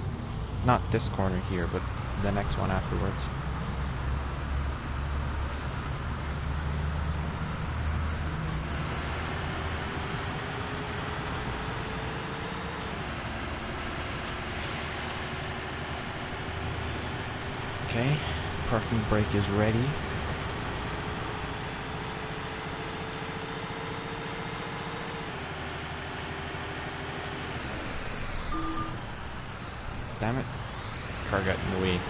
Not this corner here, but the next one afterwards. Okay, parking brake is ready. Damn it. Car got in the way.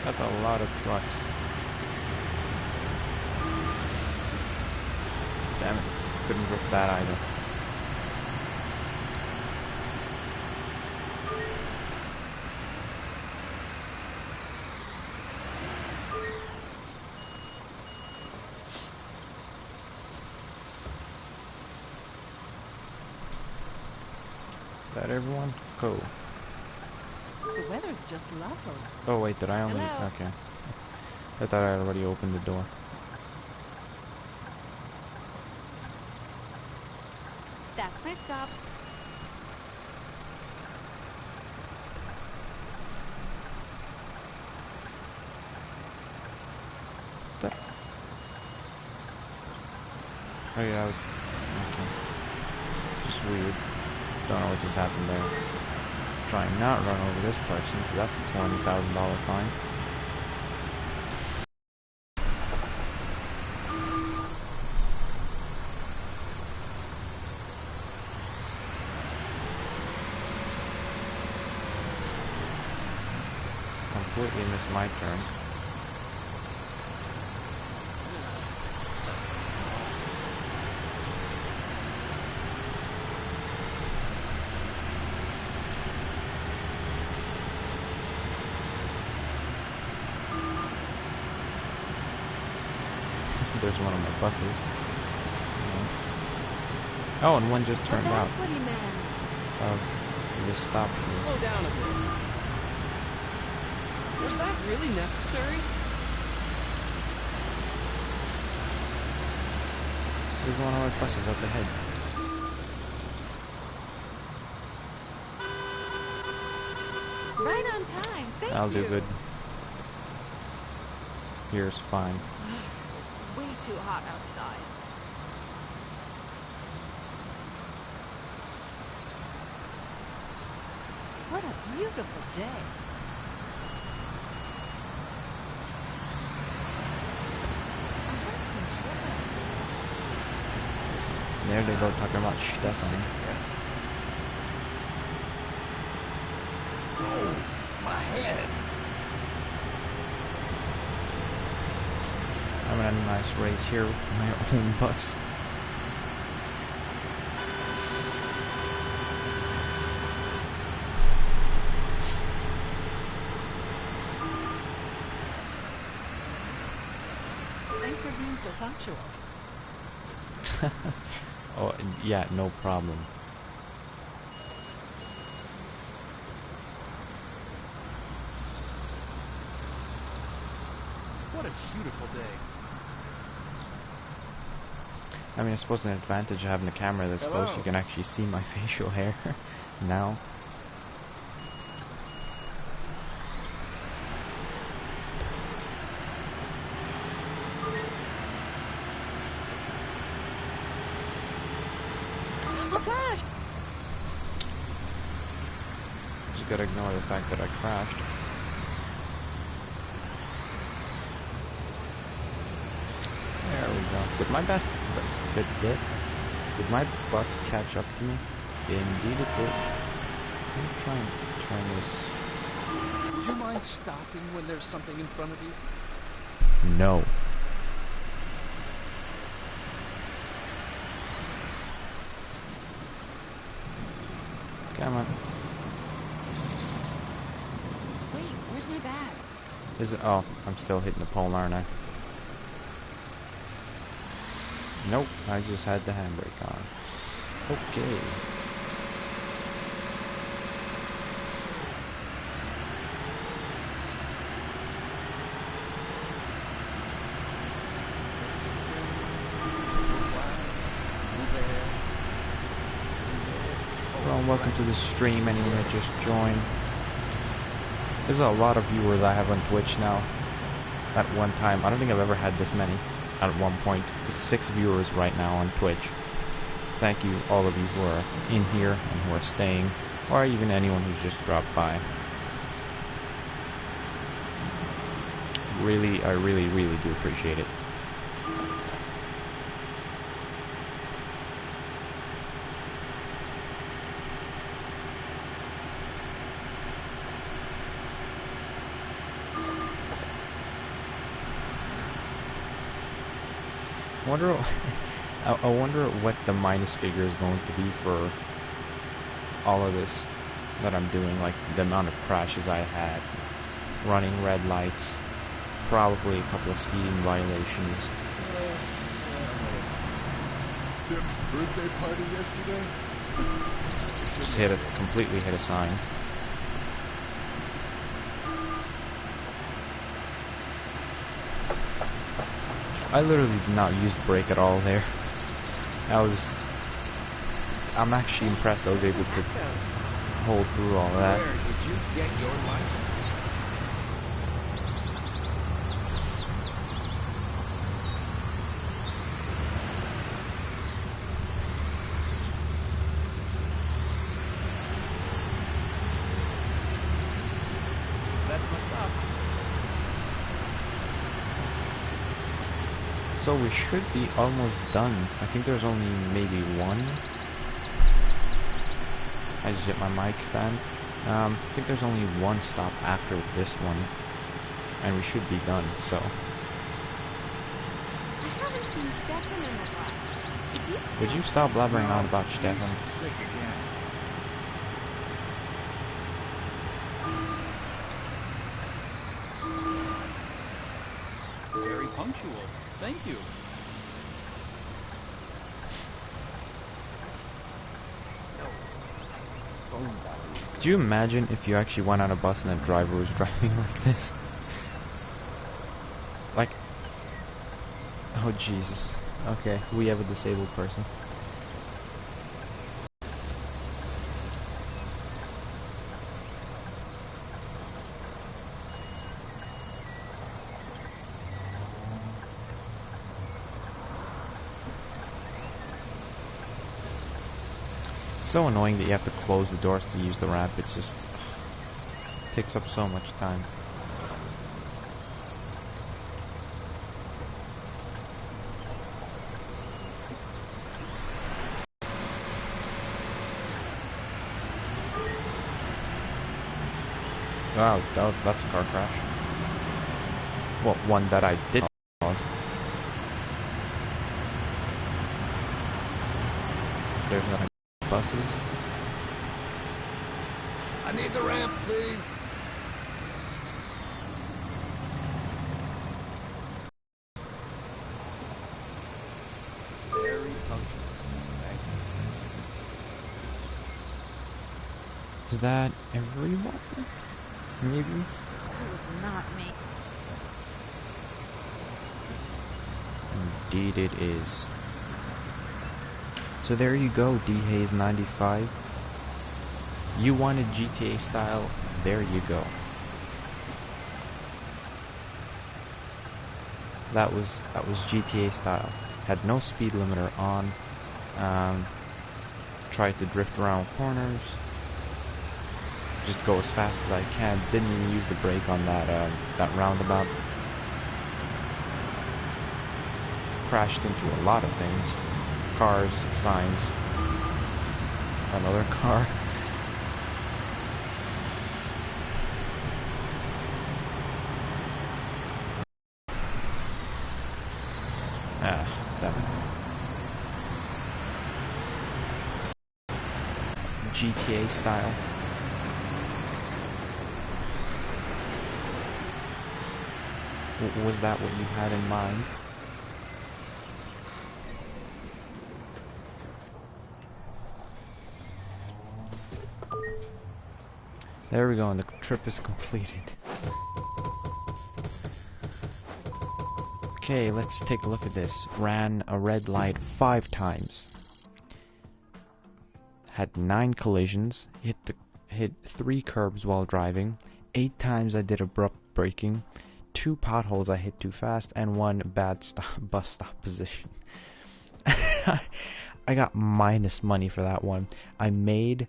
That's a lot of trucks. Damn it. Couldn't drift that either. That everyone? Go. The weather's just lovely. Oh wait, did I only? Hello? Okay. I thought I already opened the door. That's my stop. That. Oh yeah, I was. Okay. Just weird. Don't know what just happened there. Try and not run over this person, because that's a $20,000 fine. Completely missed my turn. There's one of my buses. Oh, and one just turned out. That's what he meant. He just stopped here. Slow down a bit. Was that really necessary? There's one of my buses up ahead. Right on time. Thank I'll you. do good. Here's fine. Way too hot outside. What a beautiful day. There they go talking about Stefan. Oh, my head. I'm in a nice race here with my own bus. Thanks for being so punctual. Oh, yeah, no problem. What a beautiful day. I mean, I suppose an advantage of having a camera this close, Hello. you can actually see my facial hair now. Oh gosh! Just gotta ignore the fact that I crashed. There we go. Did my best... Did my bus catch up to me? Indeed it did. Let me try and turn this... Would you mind stopping when there's something in front of you? No. Come on. Wait, where's my bag? Is it? Oh, I'm still hitting the pole, aren't I? Nope, I just had the handbrake on. Okay. Well, welcome to the stream, anyone that just joined. There's a lot of viewers I have on Twitch now. At one time, I don't think I've ever had this many. At one point, there's 6 viewers right now on Twitch. Thank you, all of you who are in here and who are staying, or even anyone who's just dropped by. Really, I really do appreciate it. I wonder what the minus figure is going to be for all of this that I'm doing, like the amount of crashes I had, running red lights, probably a couple of speeding violations. Tim's birthday party yesterday? Completely hit a sign. I literally did not use the brake at all there. I'm actually impressed I was able to hold through all that. Where did you get your license? That's my stop. So we should be almost done. I think there's only maybe one. I just hit my mic stand. I think there's only one stop after this one, and we should be done, so. I haven't seen Stefan in a while. Is he still... Would you stop blabbering on about Stefan? Sick again. Very punctual. Thank you. Could you imagine if you actually went on a bus and a driver was driving like this? Like, oh Jesus. Okay, we have a disabled person. So annoying that you have to close the doors to use the ramp. It's just takes up so much time. Wow, that's a car crash. Well, one that I did cause. There's nothing. Buses. I need the ramp, please. Very punctual. Thank you. Is that everyone? Maybe? It was not me. Indeed it is. So there you go, DHaze95. You wanted GTA style, there you go. That was GTA style. Had no speed limiter on. Tried to drift around corners. Just go as fast as I can. Didn't even use the brake on that roundabout. Crashed into a lot of things. Cars, signs, another car. Damn it. GTA style. Was that what you had in mind? There we go, and the trip is completed. Okay, let's take a look at this. Ran a red light 5 times. Had 9 collisions. Hit 3 curbs while driving. 8 times I did abrupt braking. 2 potholes I hit too fast, and 1 bad bus stop position. I got minus money for that one. I made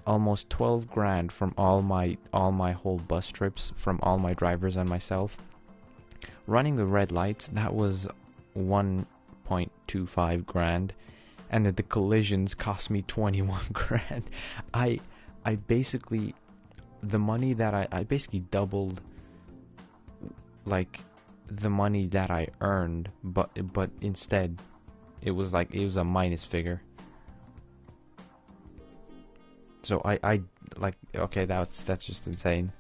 almost 12 grand from all my whole bus trips, from all my drivers and myself. Running the red lights, that was 1.25 grand, and the collisions cost me 21 grand. I basically, the money that I basically doubled, like, the money that I earned, but instead it was a minus figure. So I like, okay, that's just insane.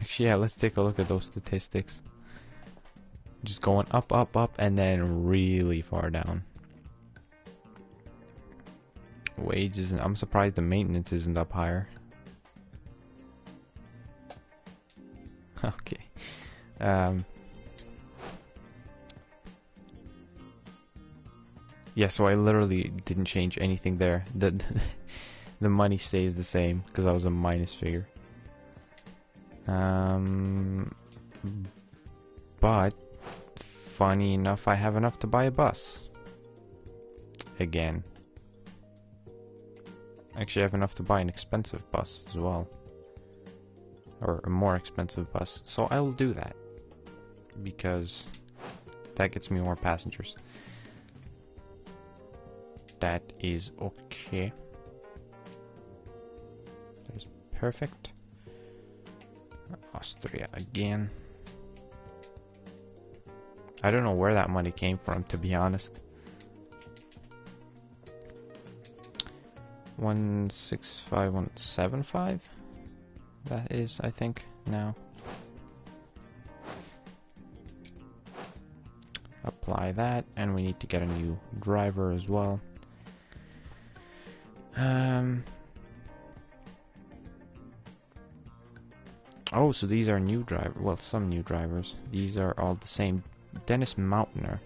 Actually, yeah, let's take a look at those statistics. Just going up, up, up, and then really far down. Wages, and I'm surprised the maintenance isn't up higher. Okay. Yeah, so I literally didn't change anything there. The money stays the same because I was a minus figure. But funny enough, I have enough to buy a bus. Again. Actually, I have enough to buy an expensive bus as well. Or a more expensive bus. So I will do that. Because that gets me more passengers. That is okay. That is perfect. Austria again. I don't know where that money came from, to be honest. 165,175. That is, I think, now. Apply that, and we need to get a new driver as well. Oh, so these are new drivers. Well, some new drivers. These are all the same. Dennis Mountainer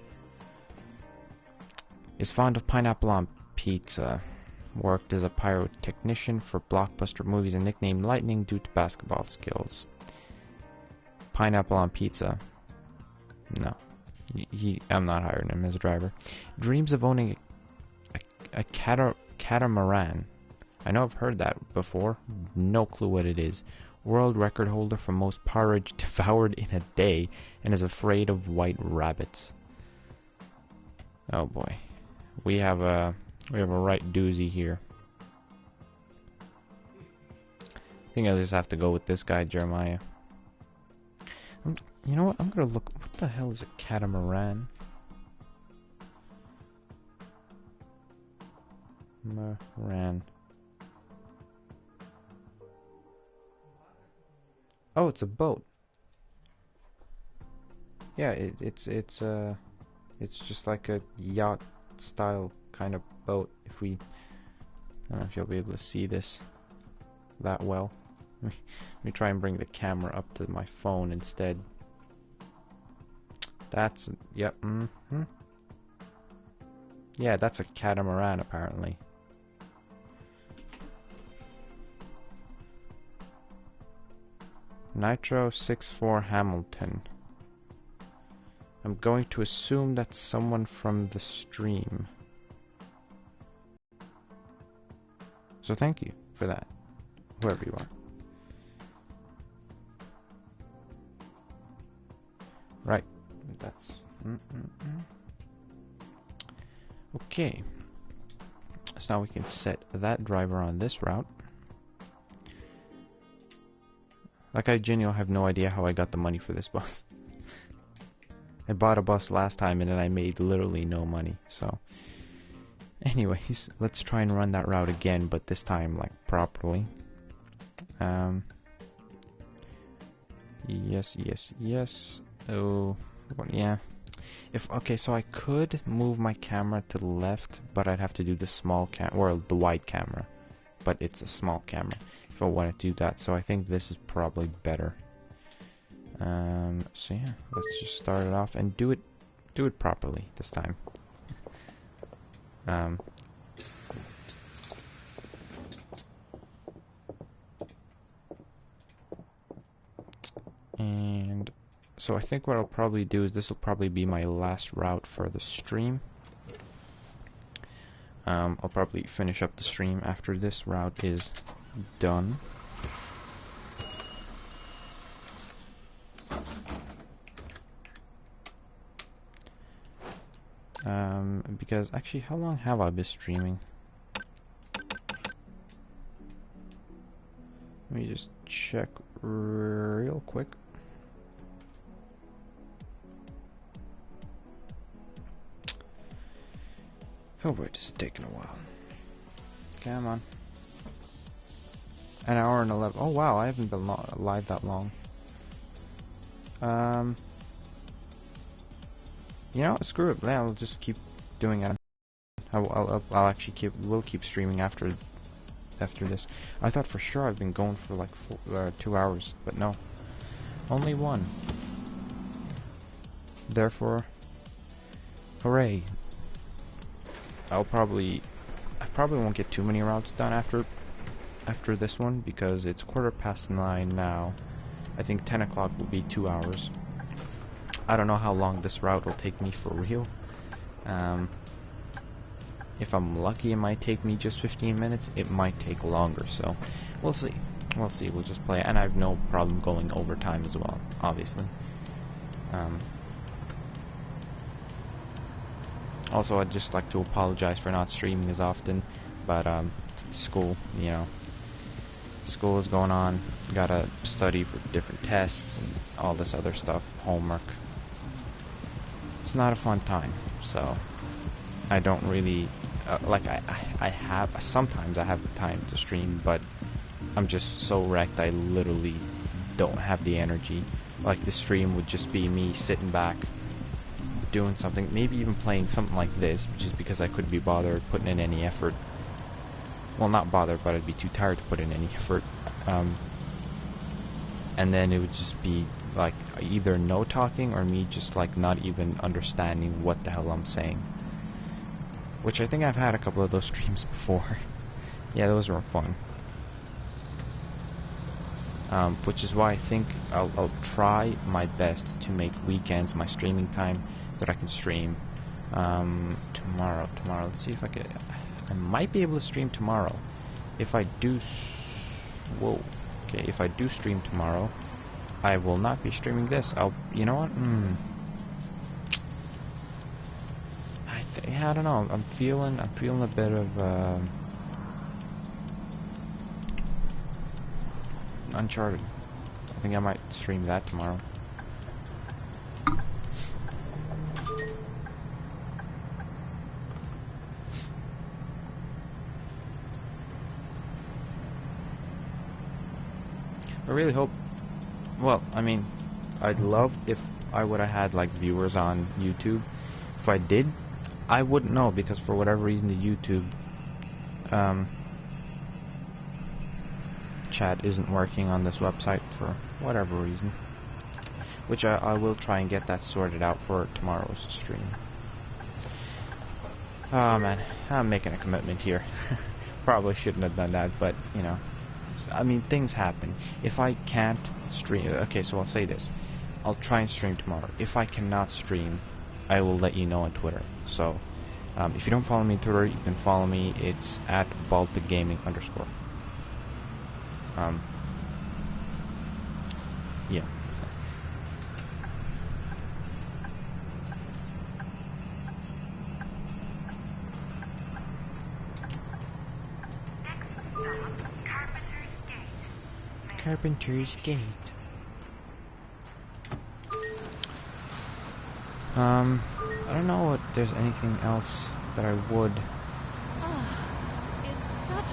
is fond of pineapple on pizza. Worked as a pyrotechnician for blockbuster movies and nicknamed Lightning due to basketball skills. Pineapple on pizza. No. I'm not hiring him as a driver. Dreams of owning a catamaran. I know I've heard that before. No clue what it is. World record holder for most porridge devoured in a day, and is afraid of white rabbits. Oh boy, we have a right doozy here. I think I just have to go with this guy, Jeremiah. You know what? I'm gonna look. What the hell is a catamaran? Maran. Oh, it's a boat. Yeah, it's just like a yacht style kind of boat. If we, I don't know if you'll be able to see this that well. Let me try and bring the camera up to my phone instead. That's, yep, yeah, that's a catamaran apparently. Nitro 64 Hamilton. I'm going to assume that's someone from the stream. So thank you for that, whoever you are. Right, that's... Okay. So now we can set that driver on this route. Like, I genuinely have no idea how I got the money for this bus. I bought a bus last time and then I made literally no money, so... Anyways, let's try and run that route again, but this time, like, properly. Yes. Oh, well, yeah. Okay, so I could move my camera to the left, but I'd have to do the small or the wide camera. But it's a small camera if I want to do that. So I think this is probably better. So yeah, let's just start it off and do it properly this time. And so I think what I'll probably do is this will probably be my last route for the stream. I'll probably finish up the stream after this route is done. Because actually, how long have I been streaming? Let me just check real quick. Oh boy, this is taking a while. Come on. An hour and 11. Oh wow, I haven't been live that long. You know, screw it. I'll just keep doing it. I'll actually we'll keep streaming after this. I thought for sure I've been going for like 2 hours, but no, only 1. Therefore, hooray! I probably won't get too many routes done after this one because it's 9:15 now. I think 10 o'clock will be 2 hours. I don't know how long this route will take me for real. If I'm lucky, it might take me just 15 minutes. It might take longer, so we'll see. We'll see. We'll just play. And I have no problem going overtime as well, obviously. Also, I'd just like to apologize for not streaming as often, but school, you know, school is going on. Gotta study for different tests and all this other stuff, homework. It's not a fun time, so I don't really sometimes I have the time to stream, but I'm just so wrecked I literally don't have the energy. Like the stream would just be me sitting back doing something, maybe even playing something like this, just because I couldn't be bothered putting in any effort. Well, not bothered, but I'd be too tired to put in any effort. And then it would just be like either no talking or me just like not even understanding what the hell I'm saying. Which I think I've had a couple of those streams before. Yeah, those were fun. Which is why I think I'll try my best to make weekends my streaming time so that I can stream tomorrow. Let's see if I can. I might be able to stream tomorrow. If I do, whoa. Okay, if I do stream tomorrow, I will not be streaming this. You know what? I don't know. I'm feeling a bit of Uncharted. I think I might stream that tomorrow. I really hope. Well, I mean, I'd love if I would have had like viewers on YouTube. If I did, I wouldn't know because for whatever reason the YouTube chat isn't working on this website for whatever reason. Which I will try and get that sorted out for tomorrow's stream. Oh man, I'm making a commitment here. Probably shouldn't have done that, but you know, I mean, things happen. If I can't stream, okay, so I'll say this. I'll try and stream tomorrow. If I cannot stream, I will let you know on Twitter. So, if you don't follow me on Twitter, you can follow me. It's at @BalticGaming_. Yeah. Carpenter's Gate. I don't know if there's anything else that I would.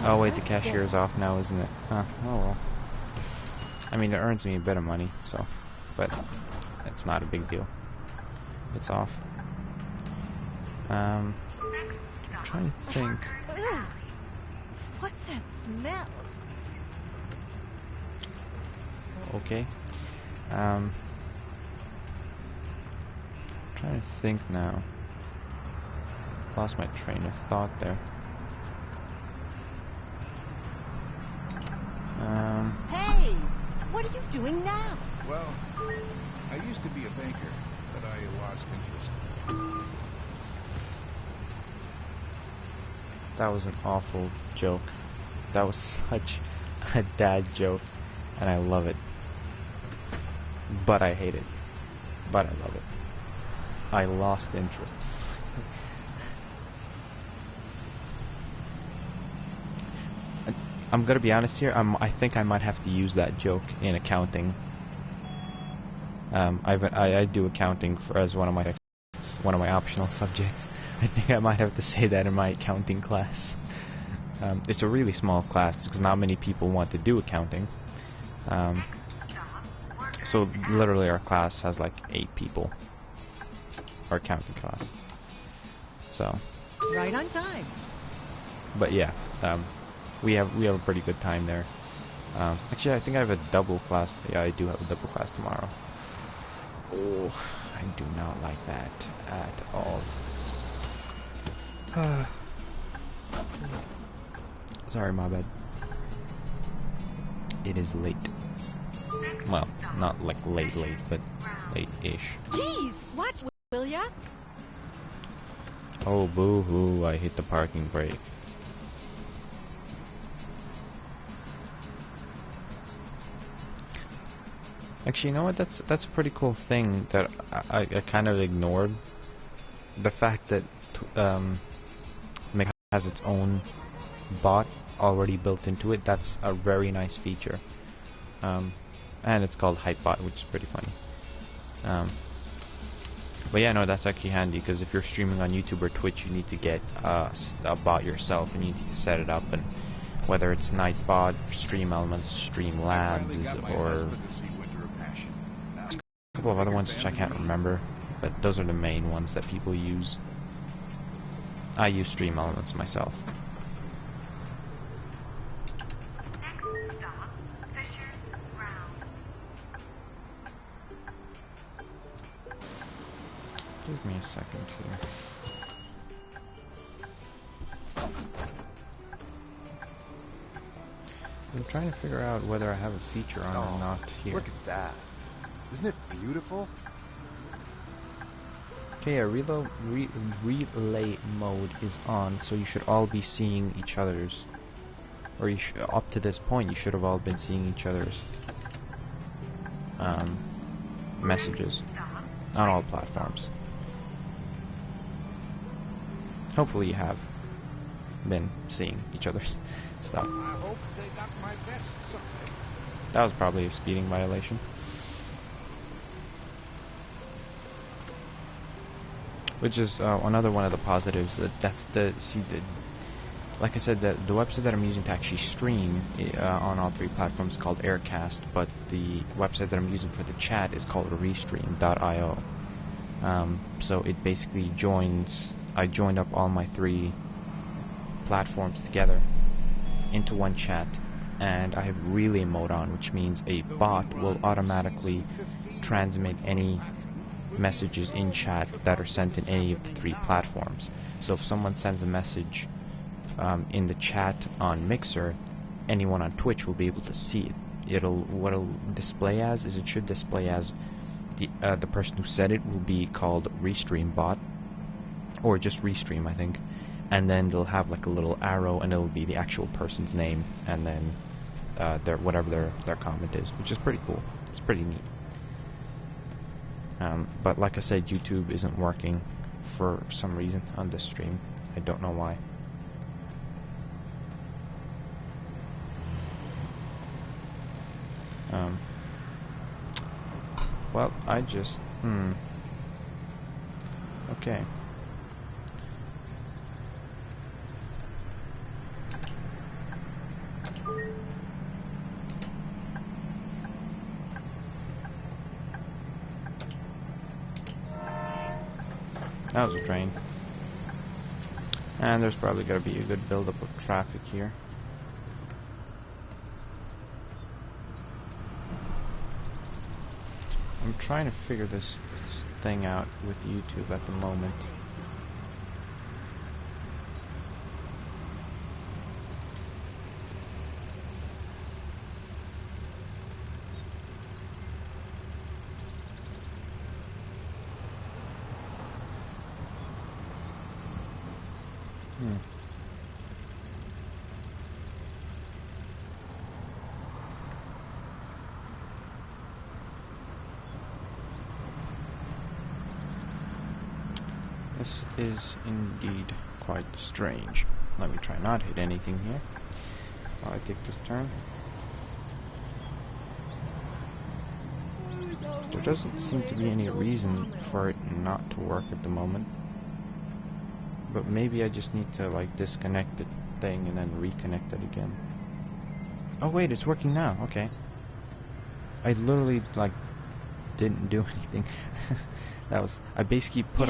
Oh wait, the cashier's off now, isn't it? Oh well. I mean, it earns me a bit of money, so, but it's not a big deal. it's off. I'm trying to think. Ugh. What's that smell? Okay. Trying to think now. Lost my train of thought there. Hey, what are you doing now? Well, I used to be a banker, but I lost interest. That was an awful joke. That was such a dad joke, and I love it. But I hate it. But I love it. I lost interest. I'm gonna be honest here. I think I might have to use that joke in accounting. I do accounting as one of my optional subjects. I think I might have to say that in my accounting class. It's a really small class because not many people want to do accounting. So literally our class has like 8 people. Our accounting class. So. Right on time. But yeah, we have a pretty good time there. Actually, I think I have a double class. Yeah, I do have a double class tomorrow. Oh, I do not like that at all. Sorry, my bad. It is late. Well, not like late, but late-ish. Jeez, watch, will ya? Oh, boo-hoo, I hit the parking brake. Actually, you know what? That's a pretty cool thing that I kind of ignored. The fact that Mech has its own bot already built into it. That's a very nice feature. And it's called Hypebot, which is pretty funny. But yeah, no, that's actually handy because if you're streaming on YouTube or Twitch, you need to get a bot yourself, and you need to set it up. And whether it's Nightbot, Stream Elements, Stream Labs, or a couple of other ones which I can't remember, but those are the main ones that people use. I use Stream Elements myself. Give me a second here. I'm trying to figure out whether I have a feature on or not here. Look at that. Isn't it beautiful? Okay, a relay mode is on, so you should all be seeing each other's, or you up to this point you should have all been seeing each other's messages on all platforms. Hopefully you have been seeing each other's stuff. I hope they got my best someday. That was probably a speeding violation. Which is another one of the positives. Like I said, the website that I'm using to actually stream on all 3 platforms is called Aircast, but the website that I'm using for the chat is called Restream.io. So it basically I joined up all my 3 platforms together into one chat, and I have relay mode on, which means a bot will automatically transmit any messages in chat that are sent in any of the 3 platforms. So if someone sends a message in the chat on Mixer, anyone on Twitch will be able to see it. What it'll display as is it should display as the person who said it will be called Restream bot, or just Restream, I think. And then they'll have like a little arrow, and it'll be the actual person's name, and then whatever their comment is, which is pretty cool. It's pretty neat. But like I said, YouTube isn't working for some reason on this stream. I don't know why. Well, I just... Okay. That was a train. And there's probably going to be a good buildup of traffic here. I'm trying to figure this thing out with YouTube at the moment. This is indeed quite strange. Let me try not hit anything here while I take this turn. There doesn't seem to be any reason for it not to work at the moment. But maybe I just need to like disconnect the thing and then reconnect it again. Oh wait, it's working now. Okay. I literally like didn't do anything. I basically put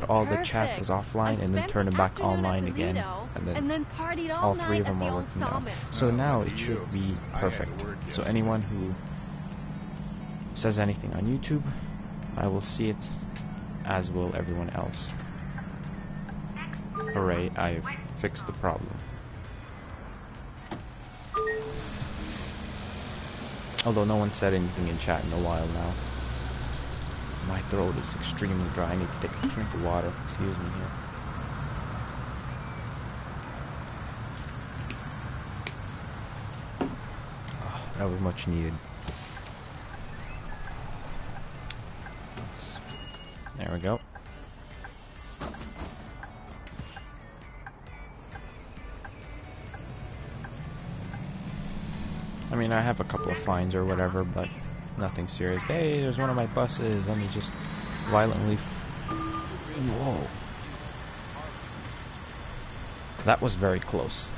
all the chats as offline and then turned them back online again, and then all three of them are working now. So now it should be perfect. So anyone who says anything on YouTube, I will see it, as will everyone else. Hooray, I've fixed the problem. Although no one said anything in chat in a while now. My throat is extremely dry. I need to take a drink of water. Excuse me here. Oh, that was much needed. There we go. I mean, I have a couple of fines or whatever, but nothing serious. Hey, there's one of my buses. Let me just violently... Whoa. That was very close.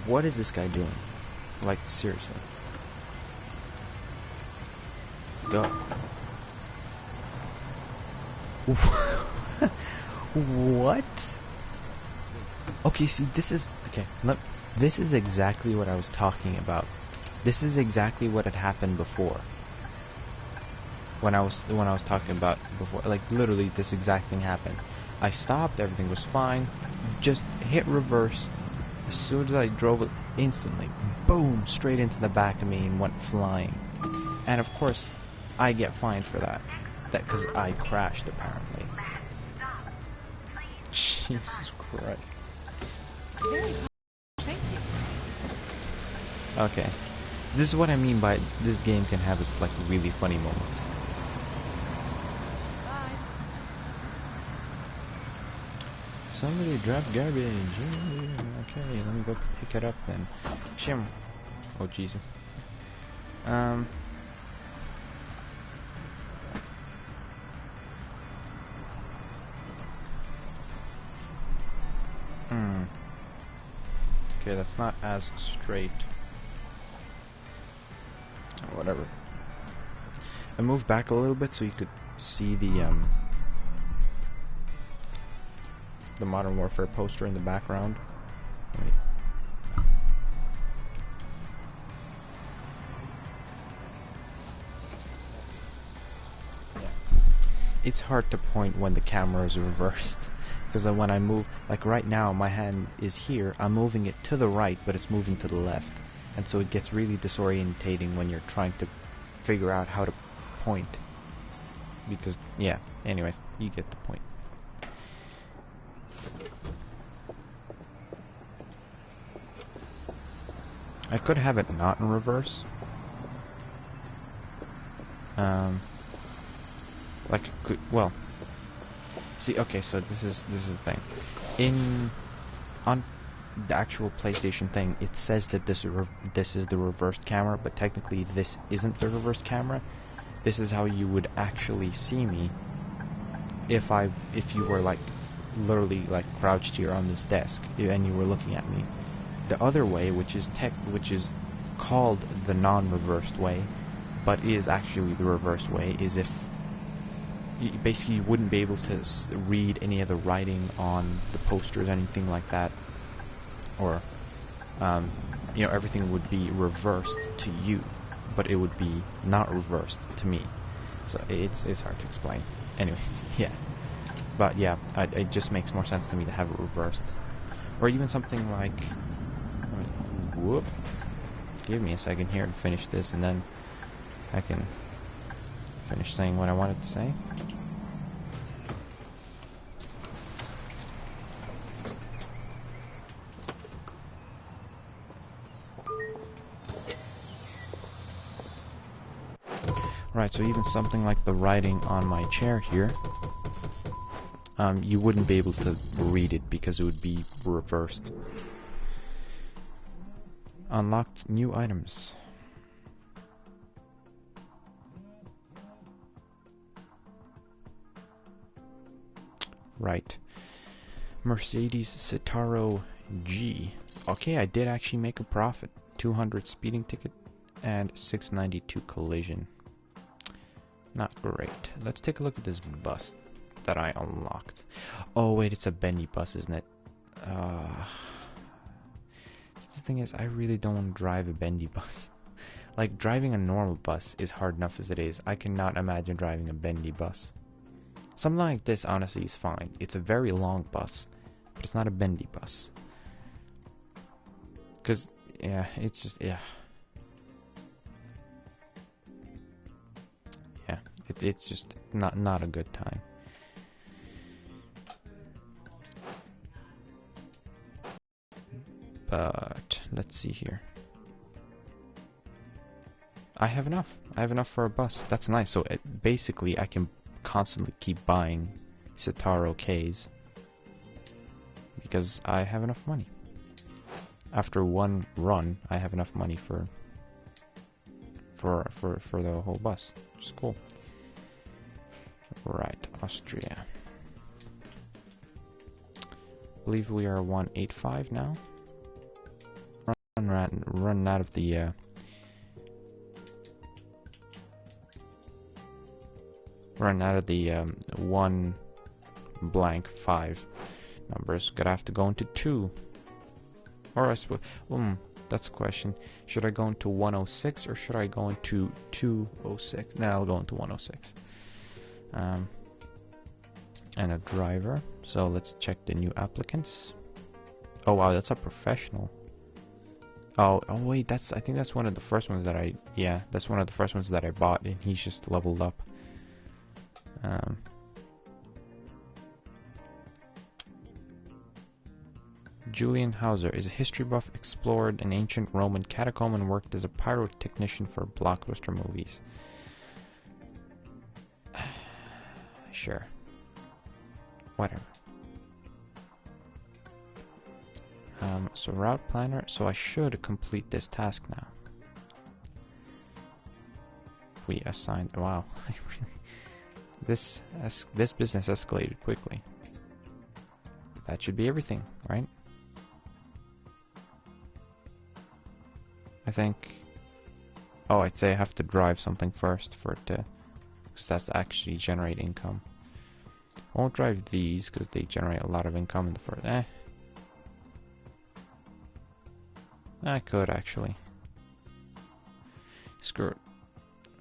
What is this guy doing? Like, seriously. Go. What? Okay, see, this is... Okay, look. This is exactly what I was talking about. This is exactly what had happened before. When I was talking about before, like literally this exact thing happened. I stopped, everything was fine, just hit reverse. As soon as I drove it, instantly, boom, straight into the back of me and went flying. And of course, I get fined for that. Because I crashed apparently. Jesus Christ. Okay. This is what I mean by this game can have its like really funny moments. Bye. Somebody dropped garbage. Okay, let me go pick it up then. Shim. Oh Jesus. Okay, that's not as straight. Whatever. I moved back a little bit so you could see the Modern Warfare poster in the background. Wait. Yeah. It's hard to point when the camera is reversed. Because when I move, like right now my hand is here, I'm moving it to the right, but it's moving to the left. And so it gets really disorientating when you're trying to figure out how to point. Because, yeah, anyways, you get the point. I could have it not in reverse. Well, see, okay, so this is the thing. On the actual PlayStation thing, it says that this is the reversed camera, but technically this isn't the reversed camera. This is how you would actually see me if you were like literally like crouched here on this desk and you were looking at me. The other way, which is called the non-reversed way, but is actually the reversed way, is if basically you wouldn't be able to read any of the writing on the posters, anything like that, or you know, everything would be reversed to you, but it would be not reversed to me. So it's hard to explain. Anyways, yeah. But yeah, it just makes more sense to me to have it reversed, or even something like. Whoop. Give me a second here to finish this, and then I can finish saying what I wanted to say. Right, so even something like the writing on my chair here, you wouldn't be able to read it because it would be reversed. Unlocked new items. Right. Mercedes Citaro G. Okay, I did actually make a profit. 200 speeding ticket and 692 collision. Not great. Let's take a look at this bus that I unlocked. Oh wait, it's a bendy bus, isn't it? The thing is, I really don't want to drive a bendy bus. Like, driving a normal bus is hard enough as it is. I cannot imagine driving a bendy bus. Something like this, honestly, is fine. It's a very long bus, but it's not a bendy bus. Because, yeah, it's just, yeah. Yeah, it's just not a good time. But let's see here. I have enough. I have enough for a bus. That's nice. So basically, I can constantly keep buying Citaro Ks because I have enough money. After one run, I have enough money for the whole bus, which is cool. Right, Austria. I believe we are 185 now. Run out of the one blank 5 numbers. Gonna have to go into 2, or I suppose that's a question. Should I go into 106 or should I go into 206? Nah, I'll go into 106. And a driver. So let's check the new applicants. Oh wow, that's a professional. Oh wait, I think that's one of the first ones that that's one of the first ones that I bought, and he's just leveled up. Julian Hauser is a history buff, explored an ancient Roman catacomb, and worked as a pyrotechnician for blockbuster movies. Sure. Whatever. So route planner, so I should complete this task now. We assigned, wow, this business escalated quickly. That should be everything, right? I think, oh, I'd say I have to drive something first for it to, because that's to actually generate income. I won't drive these because they generate a lot of income in the first, I could actually. Screw it.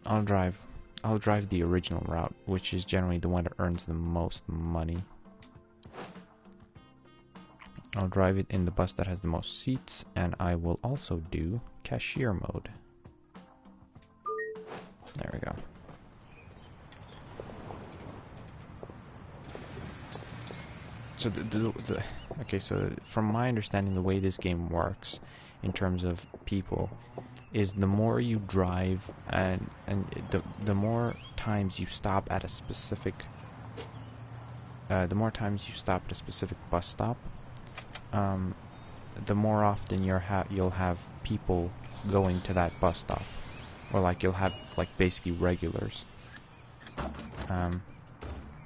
I'll drive the original route, which is generally the one that earns the most money. I'll drive it in the bus that has the most seats, and I will also do cashier mode. There we go. So okay, so from my understanding, the way this game works in terms of people is the more you drive and the more times you stop at a specific bus stop, the more often you'll have people going to that bus stop, or like you'll have like basically regulars,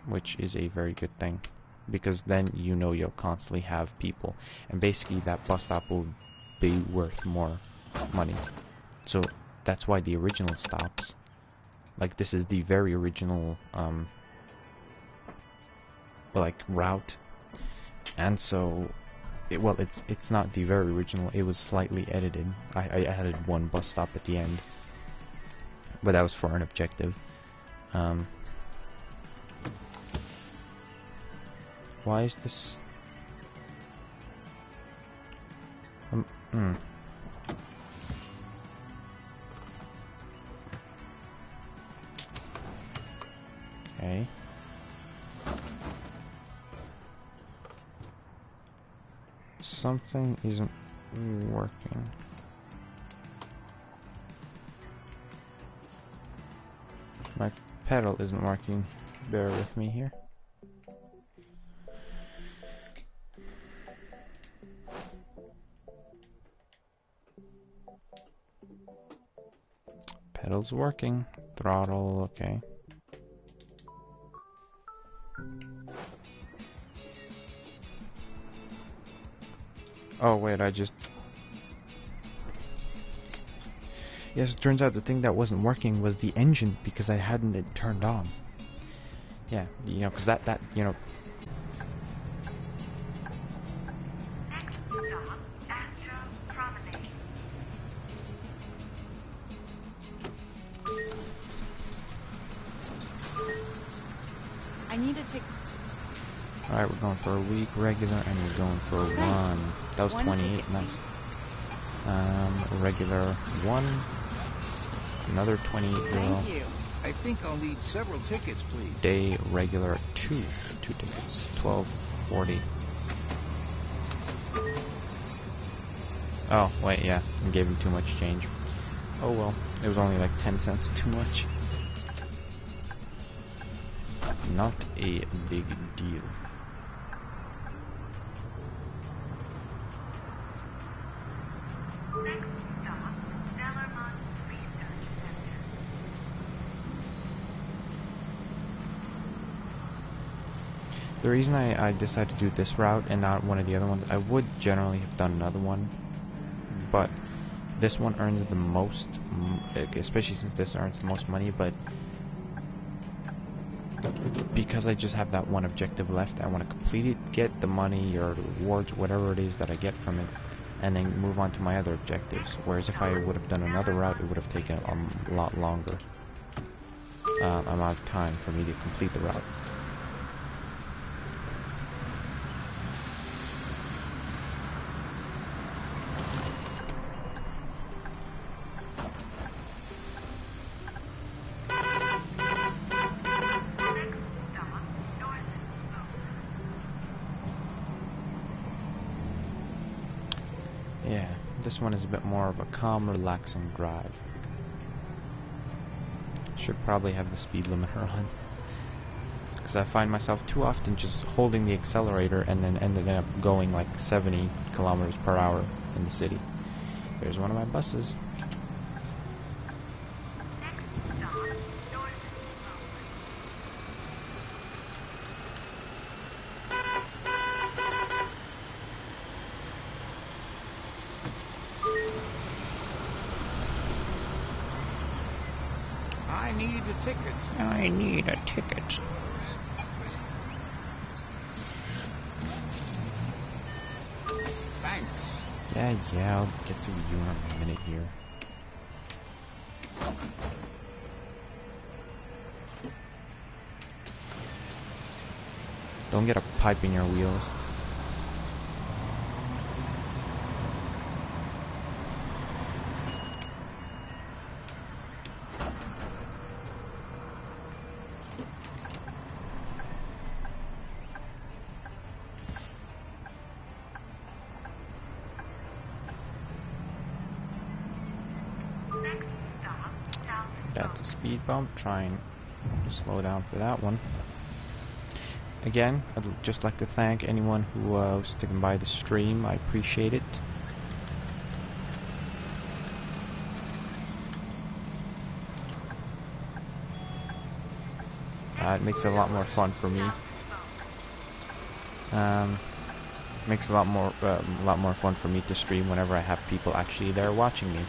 which is a very good thing, because then you know you'll constantly have people, and basically that bus stop will be worth more money. So that's why the original stops, like this is the very original like route, and so it's not the very original. It was slightly edited. I added one bus stop at the end, but that was for an objective. Why is this? Okay. Something isn't working. My pedal isn't working. Bear with me here. Pedal's working. Throttle, okay. Oh wait, yes, it turns out the thing that wasn't working was the engine because I hadn't it turned on. Yeah, you know, because that you know. Next stop, Astro Promenade. I need to take Alright, we're going for a week regular, and we're going for one. That was One 28, ticket, nice. Regular 1. Another 28 euro. Thank you. I think I'll need several tickets, please. Day regular 2. 2 tickets. 12.40. Oh, wait, yeah. I gave him too much change. Oh well. It was only like 10 cents too much. Not a big deal. Next stop, Bellarmont Research Center. The reason I decided to do this route and not one of the other ones, I would generally have done another one, but this one earns the most, especially since this earns the most money, but because I just have that one objective left, I want to complete it, get the money or the rewards, whatever it is that I get from it, and then move on to my other objectives. Whereas if I would have done another route, it would have taken a lot longer amount of time for me to complete the route. Yeah, this one is a bit more of a calm, relaxing drive. Should probably have the speed limiter on, because I find myself too often just holding the accelerator and then ended up going like 70 kilometers per hour in the city. There's one of my buses. I need a ticket. I need a ticket. Thanks. Yeah, I'll get to you in a minute here. Don't get a pipe in your wheels. That's a speed bump. Trying to slow down for that one. Again, I'd just like to thank anyone who was sticking by the stream. I appreciate it. It makes it a lot more fun for me. Makes a lot more fun for me to stream whenever I have people actually there watching me.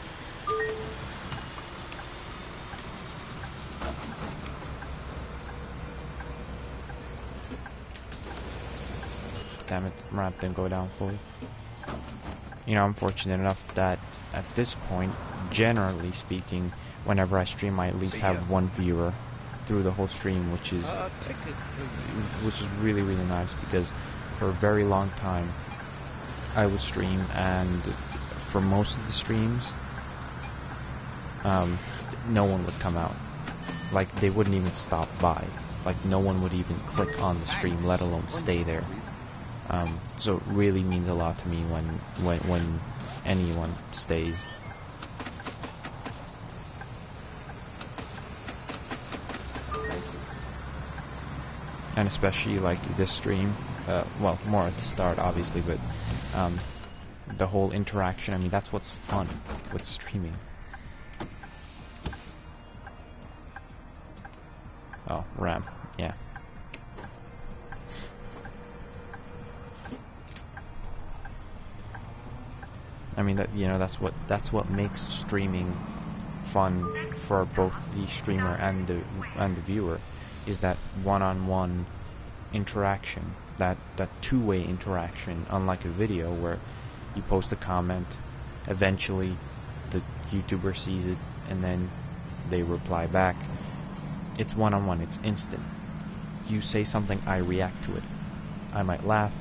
damn it, ramp didn't go down fully. You know, I'm fortunate enough that at this point, generally speaking, whenever I stream, I at least have one viewer through the whole stream, which is really, really nice, because for a very long time I would stream, and for most of the streams, no one would come out. Like, they wouldn't even stop by. Like, no one would even click on the stream, let alone stay there. So it really means a lot to me when anyone stays. And especially like this stream, well, more at the start obviously, but the whole interaction, I mean, that's what's fun with streaming. Oh, RAM, yeah. I mean, that, you know, that's what makes streaming fun for both the streamer and the viewer, is that one-on-one interaction, that two-way interaction, unlike a video where you post a comment, eventually the YouTuber sees it and then they reply back. It's one-on-one, it's instant. You say something, I react to it. I might laugh,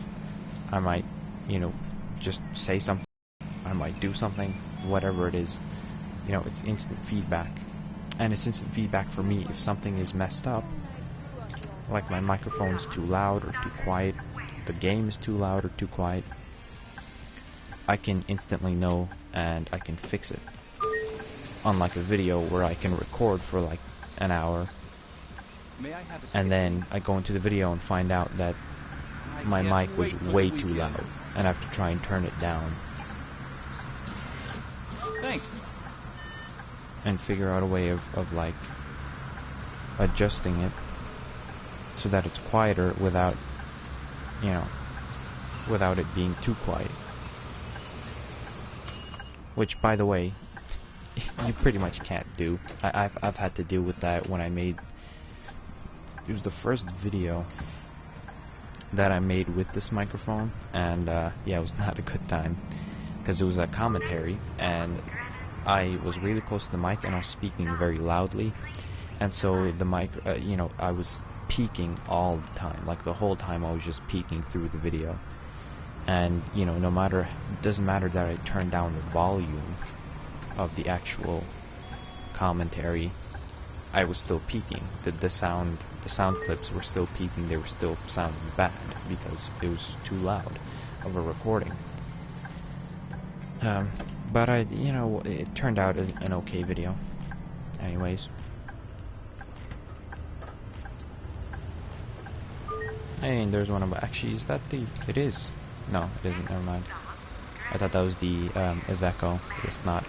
I might, you know, just say something, I might do something, whatever it is. You know, it's instant feedback. And it's instant feedback for me if something is messed up, like my microphone's too loud or too quiet, the game is too loud or too quiet. I can instantly know and I can fix it. Unlike a video where I can record for like an hour, and then I go into the video and find out that my mic was way too loud and I have to try and turn it down. Thanks. And figure out a way of like adjusting it so that it's quieter without, you know, without it being too quiet. Which, by the way, you pretty much can't do. I've had to deal with that when I made, it was the first video that I made with this microphone, and yeah, it was not a good time, because it was a commentary, and I was really close to the mic, and I was speaking very loudly, and so the mic, you know, I was peaking all the time, like the whole time I was just peaking through the video, and, you know, no matter, it doesn't matter that I turned down the volume of the actual commentary, I was still peaking. The sound clips were still peaking, they were still sounding bad, because it was too loud of a recording. But you know, it turned out as an okay video. Anyways. Hey, there's one of, actually, is that the, it is. No, it isn't, never mind. I thought that was the, Iveco, but it's not.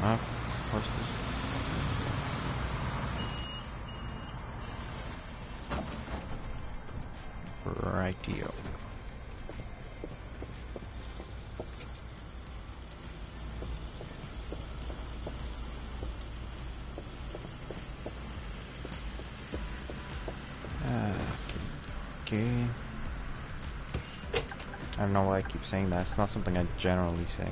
Of course. Rightio. Okay. I don't know why I keep saying that. It's not something I generally say.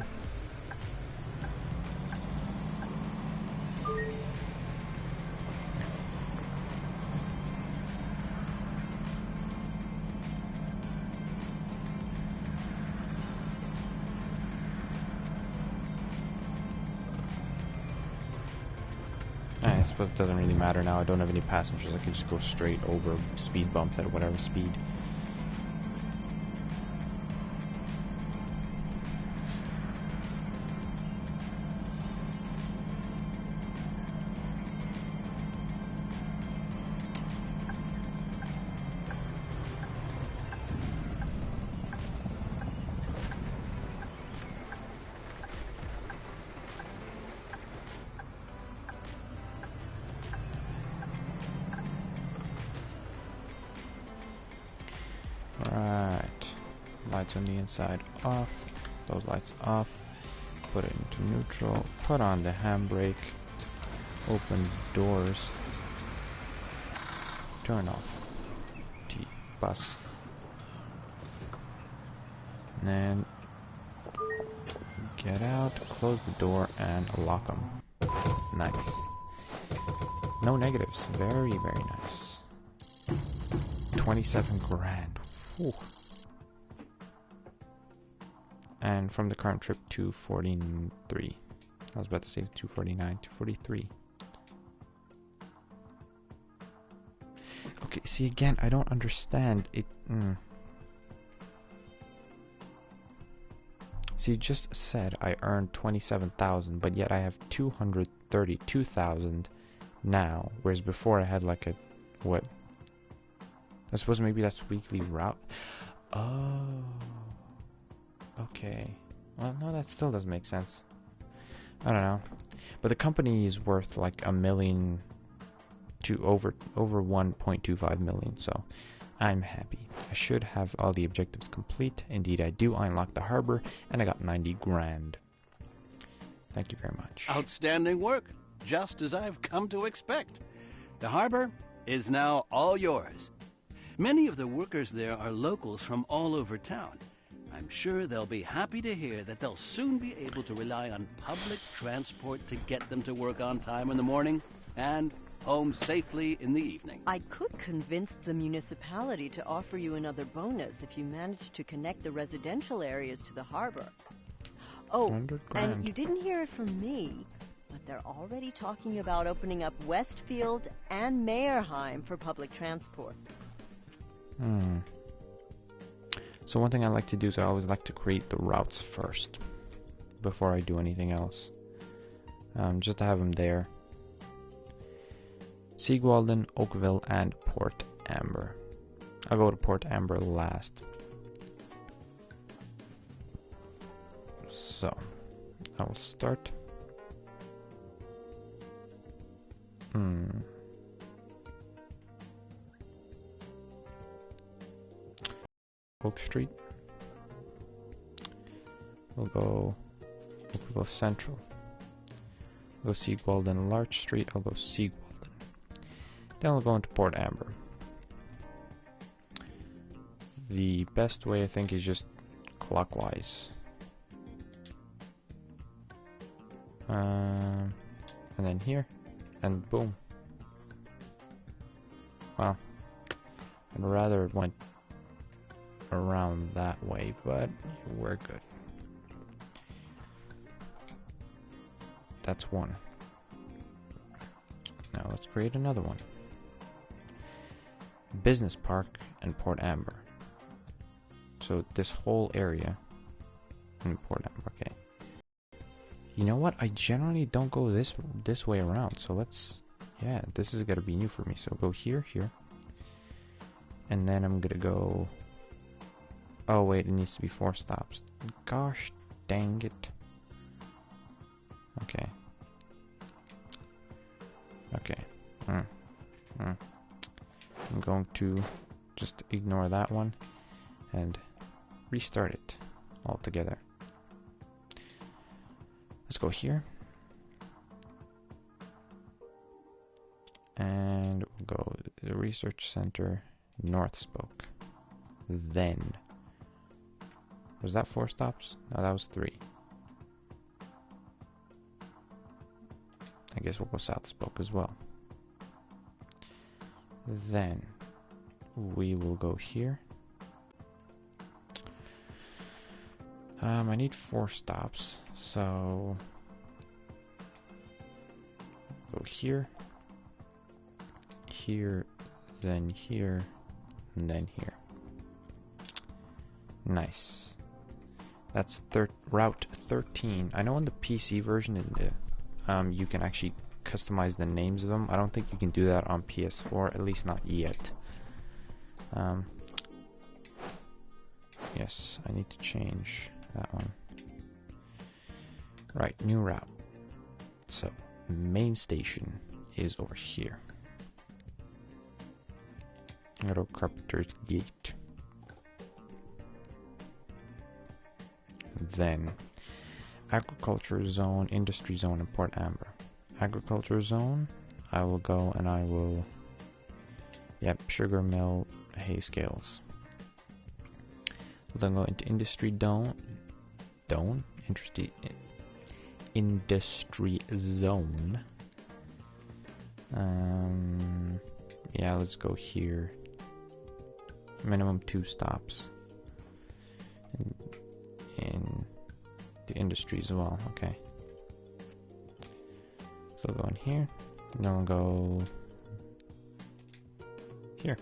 I suppose it doesn't really matter now. I don't have any passengers. I can just go straight over speed bumps at whatever speed. Right, lights on the inside off, those lights off, put it into neutral, put on the handbrake, open doors, turn off the bus, and then get out, close the door, and lock them. Nice. No negatives. Very, very nice. 27 grand. Whew. And from the current trip, 243. I was about to say 249, 243. Okay, see again, I don't understand it. See, you just said I earned 27,000, but yet I have 232,000 now, whereas before I had like a, what? I suppose maybe that's weekly route. Oh. Okay. Well, no, that still doesn't make sense. I don't know. But the company is worth like $1 million to over 1.25 million, so I'm happy. I should have all the objectives complete. Indeed I do. I unlocked the harbor and I got 90 grand. Thank you very much. Outstanding work, just as I've come to expect. The harbor is now all yours. Many of the workers there are locals from all over town. I'm sure they'll be happy to hear that they'll soon be able to rely on public transport to get them to work on time in the morning and home safely in the evening. I could convince the municipality to offer you another bonus if you manage to connect the residential areas to the harbor. Oh, 100 and grand. you didn't hear it from me, but they're already talking about opening up Westfield and Mayerheim for public transport. So one thing I like to do is I always like to create the routes first before I do anything else. Just to have them there. Sigwalden, Oakville, and Port Amber. I'll go to Port Amber last. So, I will start. Oak Street. We'll go Oakville Central. We'll go Sigwalden Larch Street. I'll go Sigwalden. Then we'll go into Port Amber. The best way I think is just clockwise. And then here. And boom. Well, I'd rather it went around that way, but we're good. That's one. Now let's create another one. Business Park and Port Amber. So this whole area in Port Amber, okay. You know what? I generally don't go this way around, so let's, yeah, this is gonna be new for me. So go here, here. And then I'm gonna go, oh wait, it needs to be 4 stops. Gosh dang it. Okay. Okay. I'm going to just ignore that one and restart it altogether. Let's go here. And we'll go to the Research Center, North Spoke. Then, was that 4 stops? No, that was 3. I guess we'll go South Spoke as well. Then we will go here. I need 4 stops, so go here, here, then here, and then here. Nice. That's Route 13. I know in the PC version, you can actually customize the names of them. I don't think you can do that on PS4, at least not yet. Yes, I need to change that one. Right, new route. So, main station is over here. Little Carpenter's Gate. Then, Agriculture zone, industry zone, and Port Amber. Agriculture zone, I will go and I will, yep, sugar mill, hay scales. We'll then go into industry industry zone. Yeah, let's go here. Minimum 2 stops in the industry as well. Okay. So we'll go in here, and then we'll go here.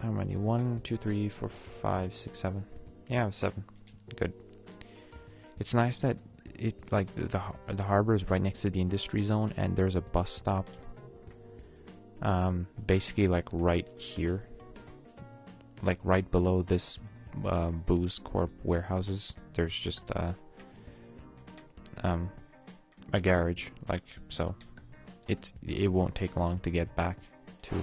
How many? 1, 2, 3, 4, 5, 6, 7. Yeah, 7. Good. It's nice that it the harbor is right next to the industry zone, and there's a bus stop. Basically, like right here, like right below this Booze Corp warehouses. There's just a garage, like so. It won't take long to get back to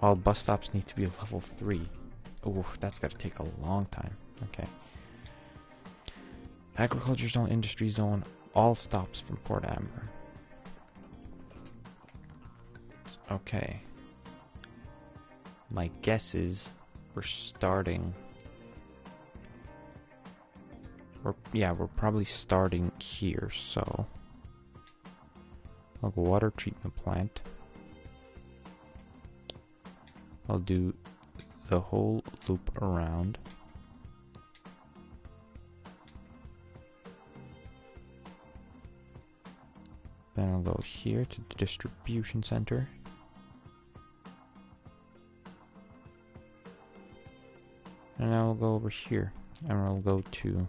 all bus stops need to be level 3. Ooh, that's gotta take a long time. Okay. Agriculture zone, industry zone, all stops from Port Amber. Okay. My guess is we're starting. We're probably starting here, so like water treatment plant. I'll do the whole loop around. Then I'll go here to the distribution center. And I'll go over here, and I'll go to...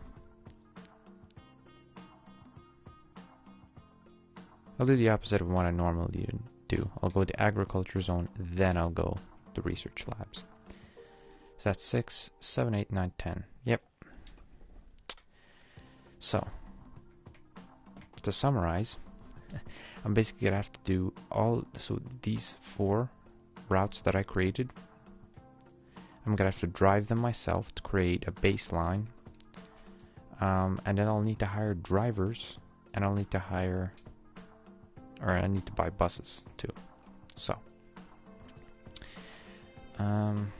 I'll do the opposite of what I normally do. I'll go to agriculture zone, then I'll go to research labs. So that's 6, 7, 8, 9, 10. Yep. So, to summarize, I'm basically gonna have to do these 4 routes that I created. I'm gonna have to drive them myself to create a baseline, and then I'll need to hire drivers, and I'll need to hire, or I need to buy buses too. So, one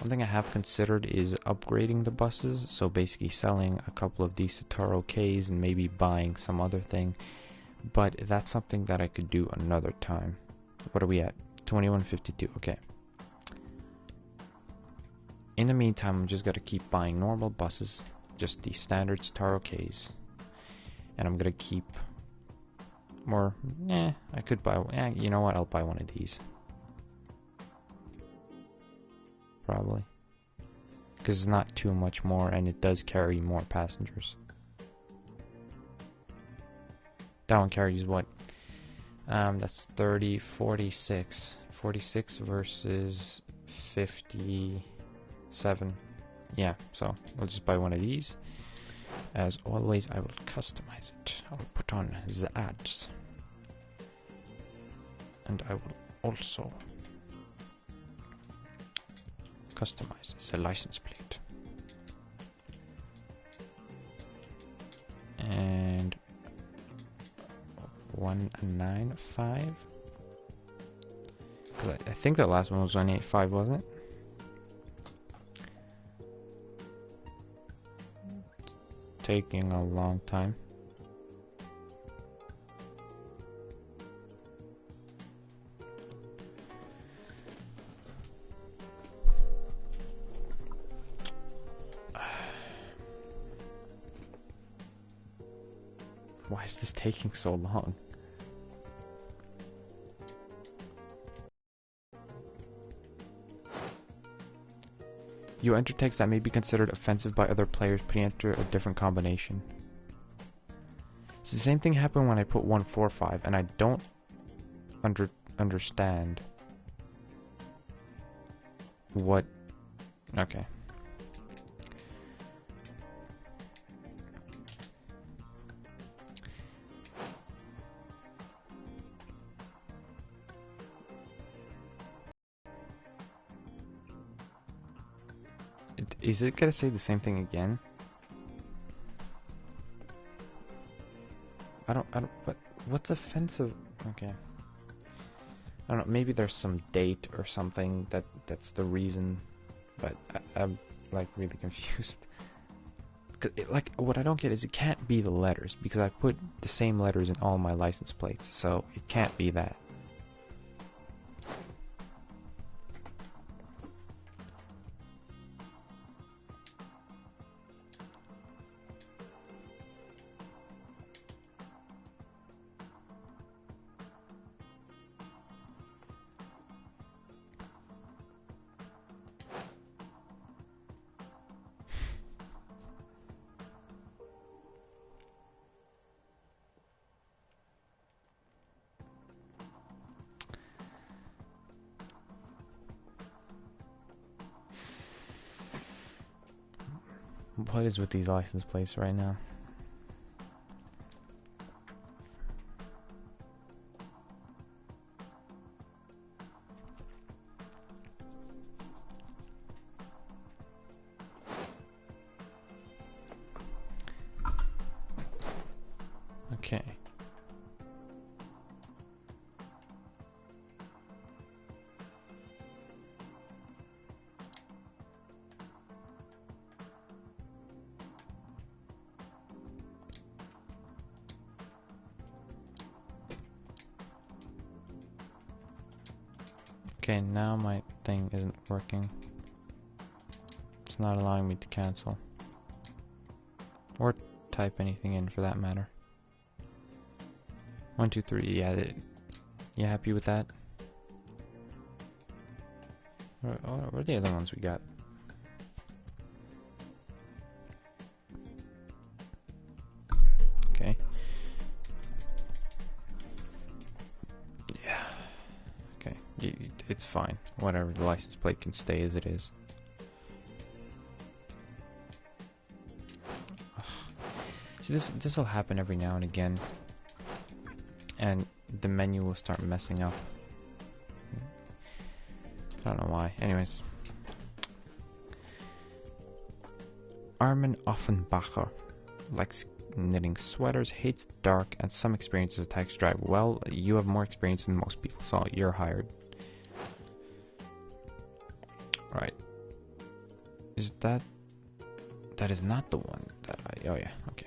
thing I have considered is upgrading the buses, so basically selling a couple of these Sataro Ks and maybe buying some other thing, but that's something that I could do another time. What are we at? 2152, okay. In the meantime, I'm just gonna keep buying normal buses, just the standard Sataro Ks, and I'm gonna keep more, I could buy, you know what, I'll buy one of these. Probably. Because it's not too much more, and it does carry more passengers. That one carries what? That's 30, 46. 46 versus 57. Yeah, so I'll just buy one of these. As always, I will customize it. I'll put on the ads. And I will also customize the license plate. And 195. Because I think the last one was 185, wasn't it? It's taking a long time. Why is this taking so long? You enter text that may be considered offensive by other players, but you enter a different combination. So the same thing happened when I put 145, and I don't understand what... Okay. Is it gonna say the same thing again? I don't, what's offensive? Okay. I don't know, maybe there's some date or something that's the reason, but I'm like really confused. Like, what I don't get is it can't be the letters, because I put the same letters in all my license plates, so it can't be that. What is with these license plates right now? Okay. Okay, now my thing isn't working. It's not allowing me to cancel. Or type anything in for that matter. 1, 2, 3, yeah, you happy with that? What are the other ones we got? Okay. Yeah. Okay, it's fine. Whatever, the license plate can stay as it is. See, this will happen every now and again, and the menu will start messing up. I don't know why. Anyways. Armin Offenbacher likes knitting sweaters, hates dark, and some experience as a taxi driver. Well, you have more experience than most people, so you're hired. Right. Is that... That is not the one that I... Oh yeah, okay.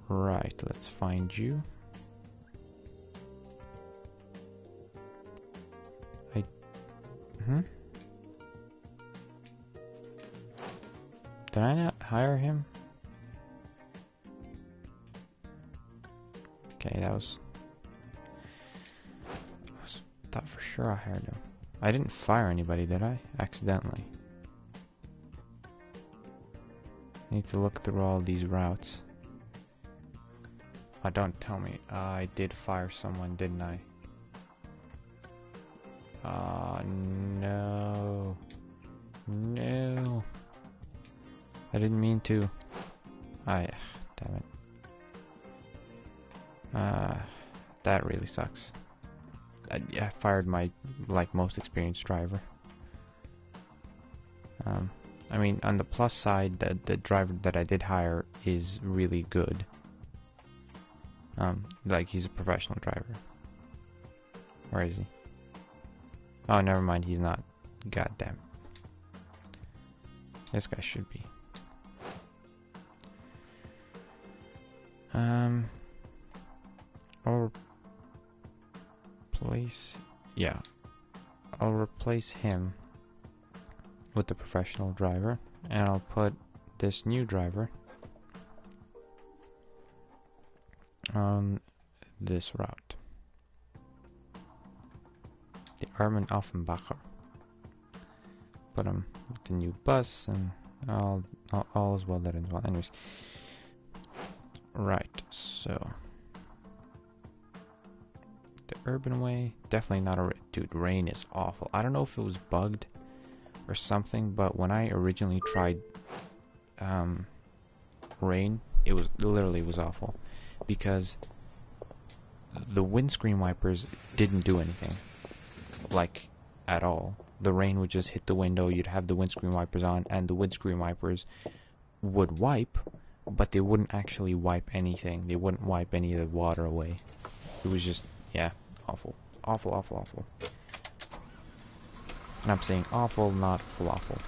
Right, let's find you. Did I not hire him? Okay, that was... thought for sure I hired him. I didn't fire anybody, did I? Accidentally. I need to look through all these routes. Oh, don't tell me. I did fire someone, didn't I? No. No. I didn't mean to. Damn it. That really sucks. I fired my, like, most experienced driver. I mean, on the plus side, the driver that I did hire is really good. Like, he's a professional driver. Where is he? Oh, never mind, he's not. God damn. This guy should be. I'll replace... Yeah. I'll replace him with the professional driver, and I'll put this new driver on this route. The Armin Offenbacher. Put him with the new bus, and all is well that ends well. Anyways. Right, so... The urban way, definitely not a... Dude, rain is awful. I don't know if it was bugged or something, but when I originally tried rain, it literally was awful. Because the windscreen wipers didn't do anything, like, at all. The rain would just hit the window, you'd have the windscreen wipers on, and the windscreen wipers would wipe, but they wouldn't actually wipe anything. They wouldn't wipe any of the water away. It was just, yeah, awful. Awful, awful, awful. And I'm saying awful, not falafel.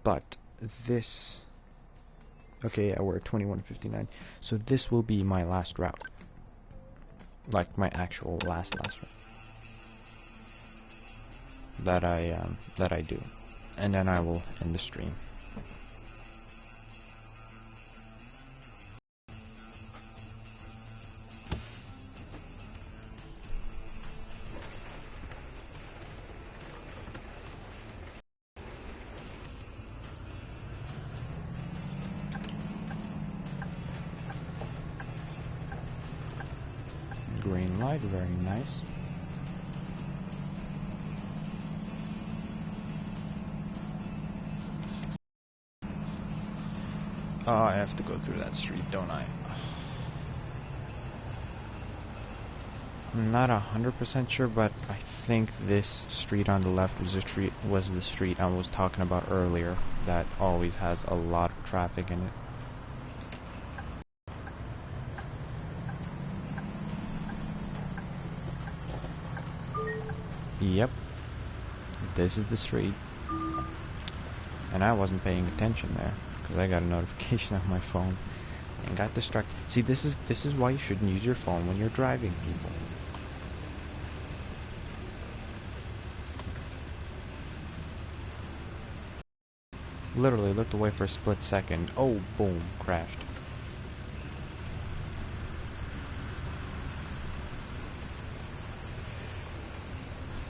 But this... Okay, yeah, we're at 21:59. So this will be my last route. Like, my actual last route. That I do. And then I will end the stream. Green light, very nice. Oh, I have to go through that street, don't I? I'm not 100% sure, but I think this street on the left was the street I was talking about earlier that always has a lot of traffic in it. Yep, this is the street, and I wasn't paying attention there because I got a notification on my phone and got distracted. See, this is why you shouldn't use your phone when you're driving, people. Literally looked away for a split second. Oh, boom, crashed.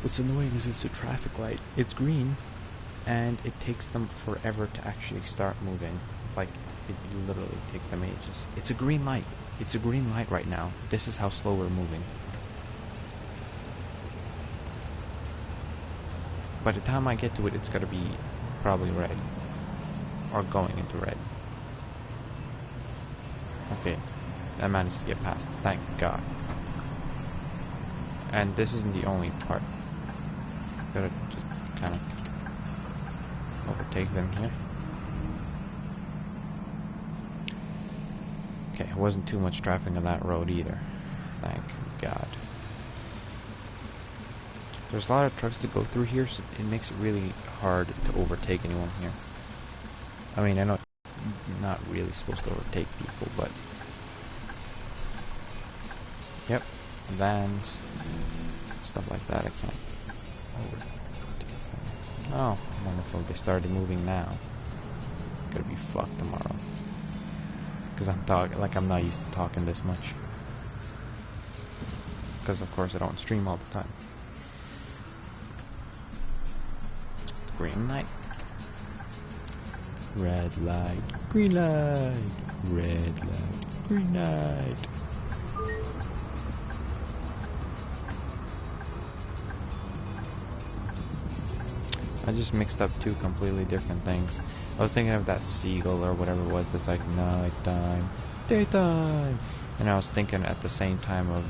What's annoying is it's a traffic light. It's green, and it takes them forever to actually start moving. Like, it literally takes them ages. It's a green light. It's a green light right now. This is how slow we're moving. By the time I get to it, it's gotta be probably red. Or going into red. Okay, I managed to get past. Thank God. And this isn't the only part. Gotta just kind of overtake them here. Okay, it wasn't too much traffic on that road either. Thank God. There's a lot of trucks to go through here, so it makes it really hard to overtake anyone here. I mean, I know you're not really supposed to overtake people, but... Yep, vans, stuff like that, I can't overtake them. Oh, wonderful, they started moving now. Gonna be fucked tomorrow. Because I'm not used to talking this much. Because of course I don't stream all the time. Green light. Red light. Green light. Red light. Green light. I just mixed up two completely different things. I was thinking of that seagull or whatever it was that's like nighttime, daytime, and I was thinking at the same time of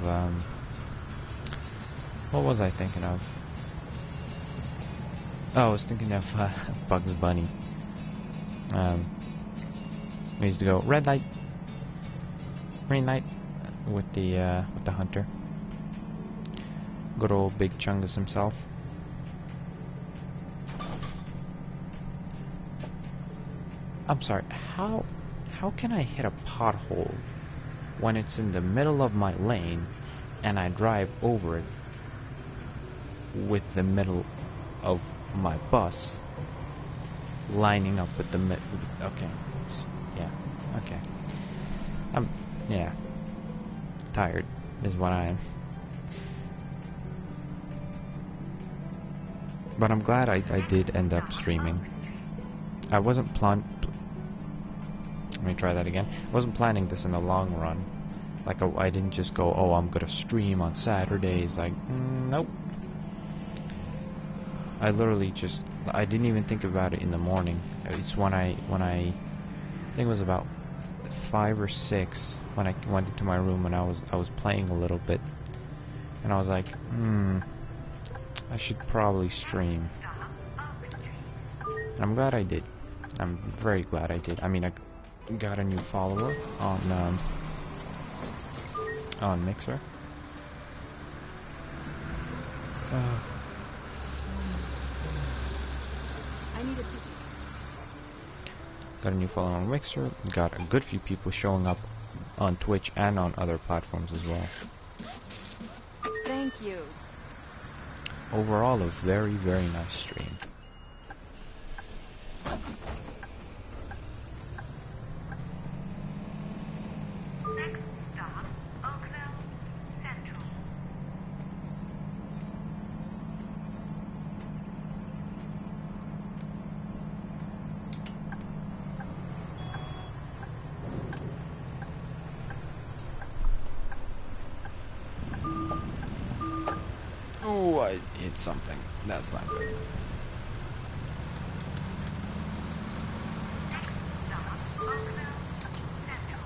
what was I thinking of? Oh, I was thinking of Bugs Bunny. We used to go red light, green light with the hunter. Good old Big Chungus himself. I'm sorry, how can I hit a pothole when it's in the middle of my lane and I drive over it with the middle of my bus lining up with the okay, yeah, okay. Yeah, tired is what I am. But I'm glad I did end up streaming. I wasn't let me try that again. I wasn't planning this in the long run. Like, I didn't just go, oh, I'm gonna stream on Saturdays. Like, nope. I literally just, I didn't even think about it in the morning. It's when I think it was about 5 or 6 when I went into my room and I was playing a little bit, and I was like, I should probably stream. And I'm glad I did. I'm very glad I did. I mean, I got a new follower on Mixer. I need a Got a new follower on Mixer. Got a good few people showing up on Twitch and on other platforms as well. Thank you. Overall, a very, very nice stream. Next stop, Oakville Central. Oh, I hit something. That's not good. Next stop, Oakville Central.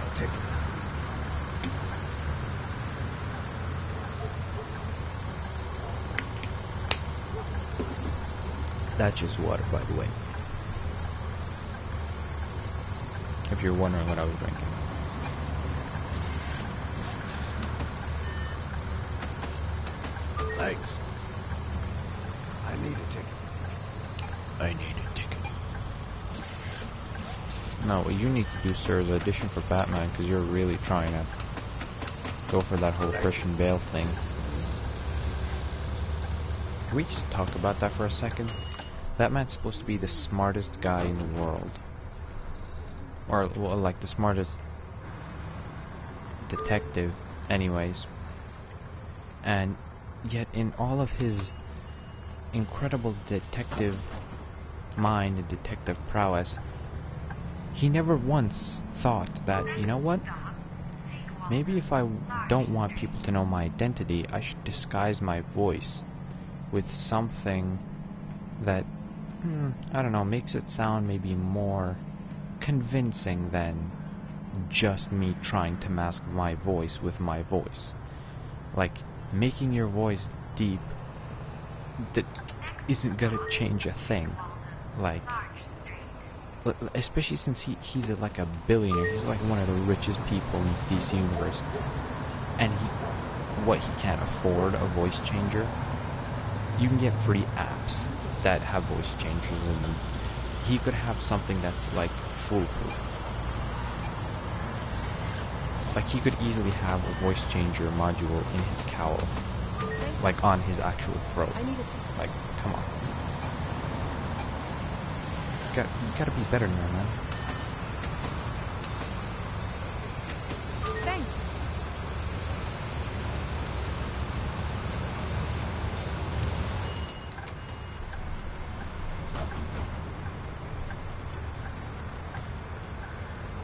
I'll take it. That's just water, by the way. If you're wondering what I was drinking. Thanks. I need a ticket. I need a ticket. No, what you need to do, sir, is audition for Batman, because you're really trying to go for that whole Christian Bale thing. Can we just talk about that for a second? Batman's supposed to be the smartest guy in the world. Or, well, like the smartest detective, anyways. And yet, in all of his incredible detective mind and detective prowess, he never once thought that, you know what? Maybe if I don't want people to know my identity, I should disguise my voice with something that, I don't know, makes it sound maybe more convincing than just me trying to mask my voice with my voice. Like, making your voice deep that isn't gonna change a thing. Like, especially since he's like a billionaire. He's like one of the richest people in DC universe, and he can't afford a voice changer. You can get free apps that have voice changers in them. He could have something that's like foolproof. Like, he could easily have a voice changer module in his cowl, like on his actual throat. Like, come on. You gotta be better than that, man. Thanks.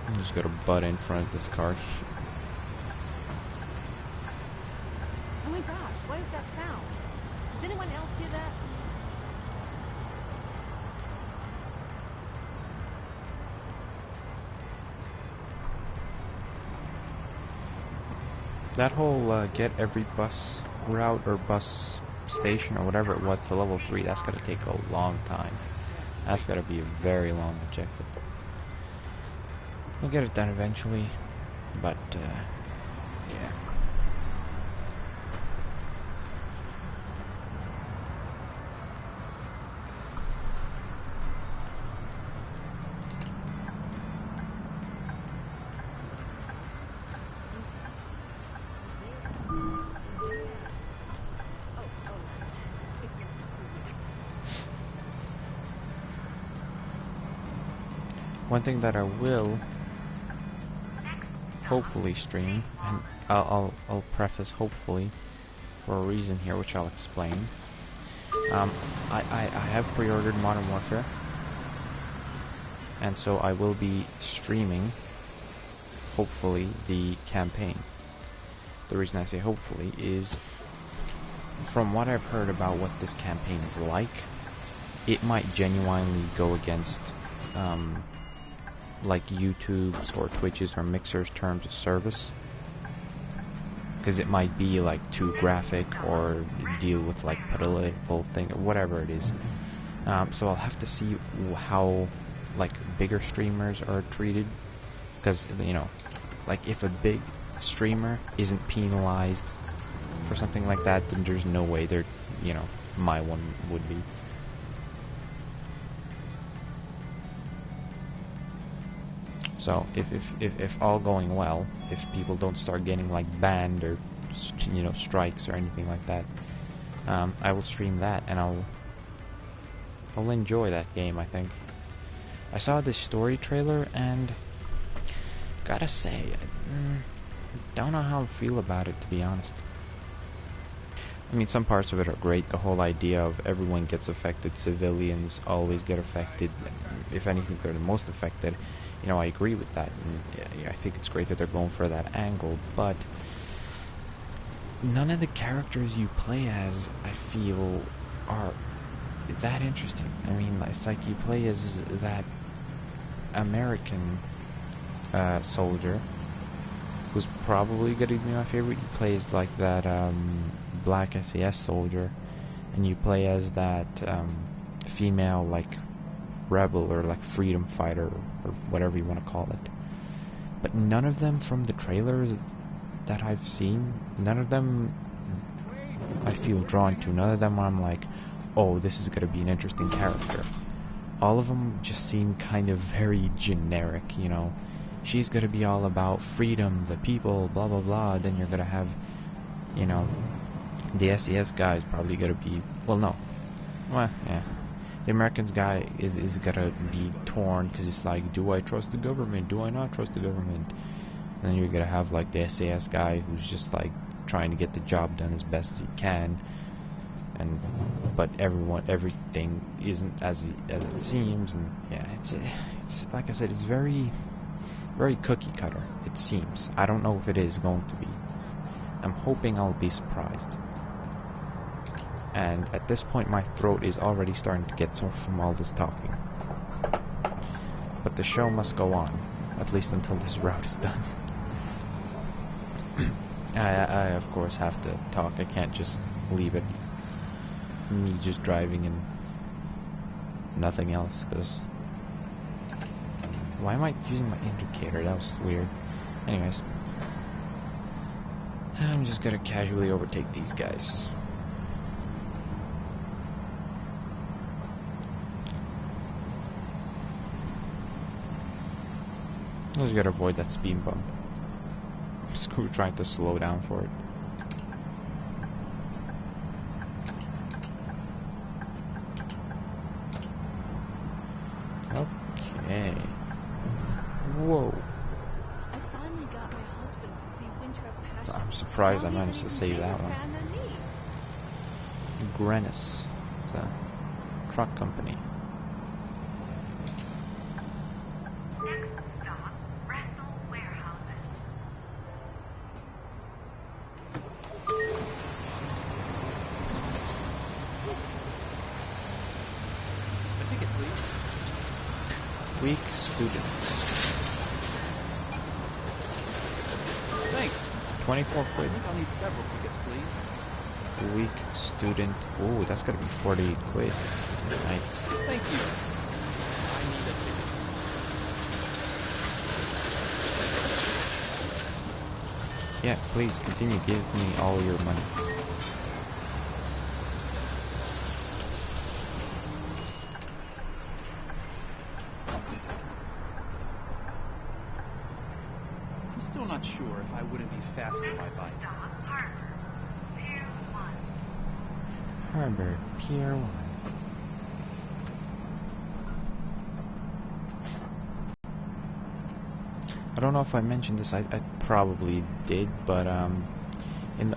I'm just gonna butt in front of this car. Oh my gosh, what is that sound? Does anyone else hear that? That whole get every bus route or bus station or whatever it was to level 3, that's gonna take a long time. That's gotta be a very long objective. We'll get it done eventually, but yeah. One thing that I will hopefully stream, and I'll preface hopefully for a reason here, which I'll explain. I have pre-ordered Modern Warfare, and so I will be streaming hopefully the campaign. the reason I say hopefully is, from what I've heard about what this campaign is like, it might genuinely go against like YouTube's or Twitch's or Mixer's terms of service, because it might be like too graphic or deal with like political thing or whatever it is. So I'll have to see how like bigger streamers are treated, because you know, like if a big streamer isn't penalized for something like that, then there's no way they're, you know, my one would be. So if all going well, if people don't start getting like banned or you know, strikes or anything like that, I will stream that, and I'll enjoy that game, I think. I saw the story trailer and gotta say, don't know how I feel about it, to be honest. I mean, some parts of it are great. The whole idea of everyone gets affected, civilians always get affected. If anything, they're the most affected. You know, I agree with that. And I think it's great that they're going for that angle, but none of the characters you play as, I feel, are that interesting. I mean, it's like you play as that American soldier, who's probably gonna be my favorite. You play as like that black SAS soldier, and you play as that female like rebel or like freedom fighter or whatever you want to call it. But none of them from the trailers that I've seen, none of them I feel drawn to. None of them I'm like, oh, this is gonna be an interesting character. All of them just seem kind of very generic, you know. She's gonna be all about freedom, the people, blah blah blah. Then you're gonna have, you know, the SES guy is probably gonna be, well, no, well, yeah, the Americans guy is gonna be torn, because it's like, do I trust the government? Do I not trust the government? And then you're gonna have like the SAS guy who's just like trying to get the job done as best as he can, and but everything isn't as it seems, and yeah, it's like I said, it's very cookie cutter, it seems. I don't know if it is going to be. I'm hoping I'll be surprised. And at this point my throat is already starting to get sore from all this talking. But the show must go on, at least until this route is done. I of course have to talk. I can't just leave it me just driving and nothing else, because why am I using my indicator? That was weird. Anyways, I'm just gonna casually overtake these guys. I just gotta avoid that speed bump. Screw trying to slow down for it. Okay. Whoa. I finally got my husband to see Winter of Passion. I'm surprised I Now he's managed to an save even that bigger one. fan than me. Grenis. It's a truck company. Next stop, Bristol Warehouses. A ticket, please. Weak student. Thanks. 24 I quid. think I'll need several tickets, please. Weak student. Ooh, that's gotta be 48 quid. Nice. Thank you. I need a ticket. Yeah, please continue. Give me all your money. I'm still not sure if I wouldn't be faster by bike. Stop, Harbor. Pier 1. Harbor, Pier 1. I don't know if I mentioned this. I probably did, but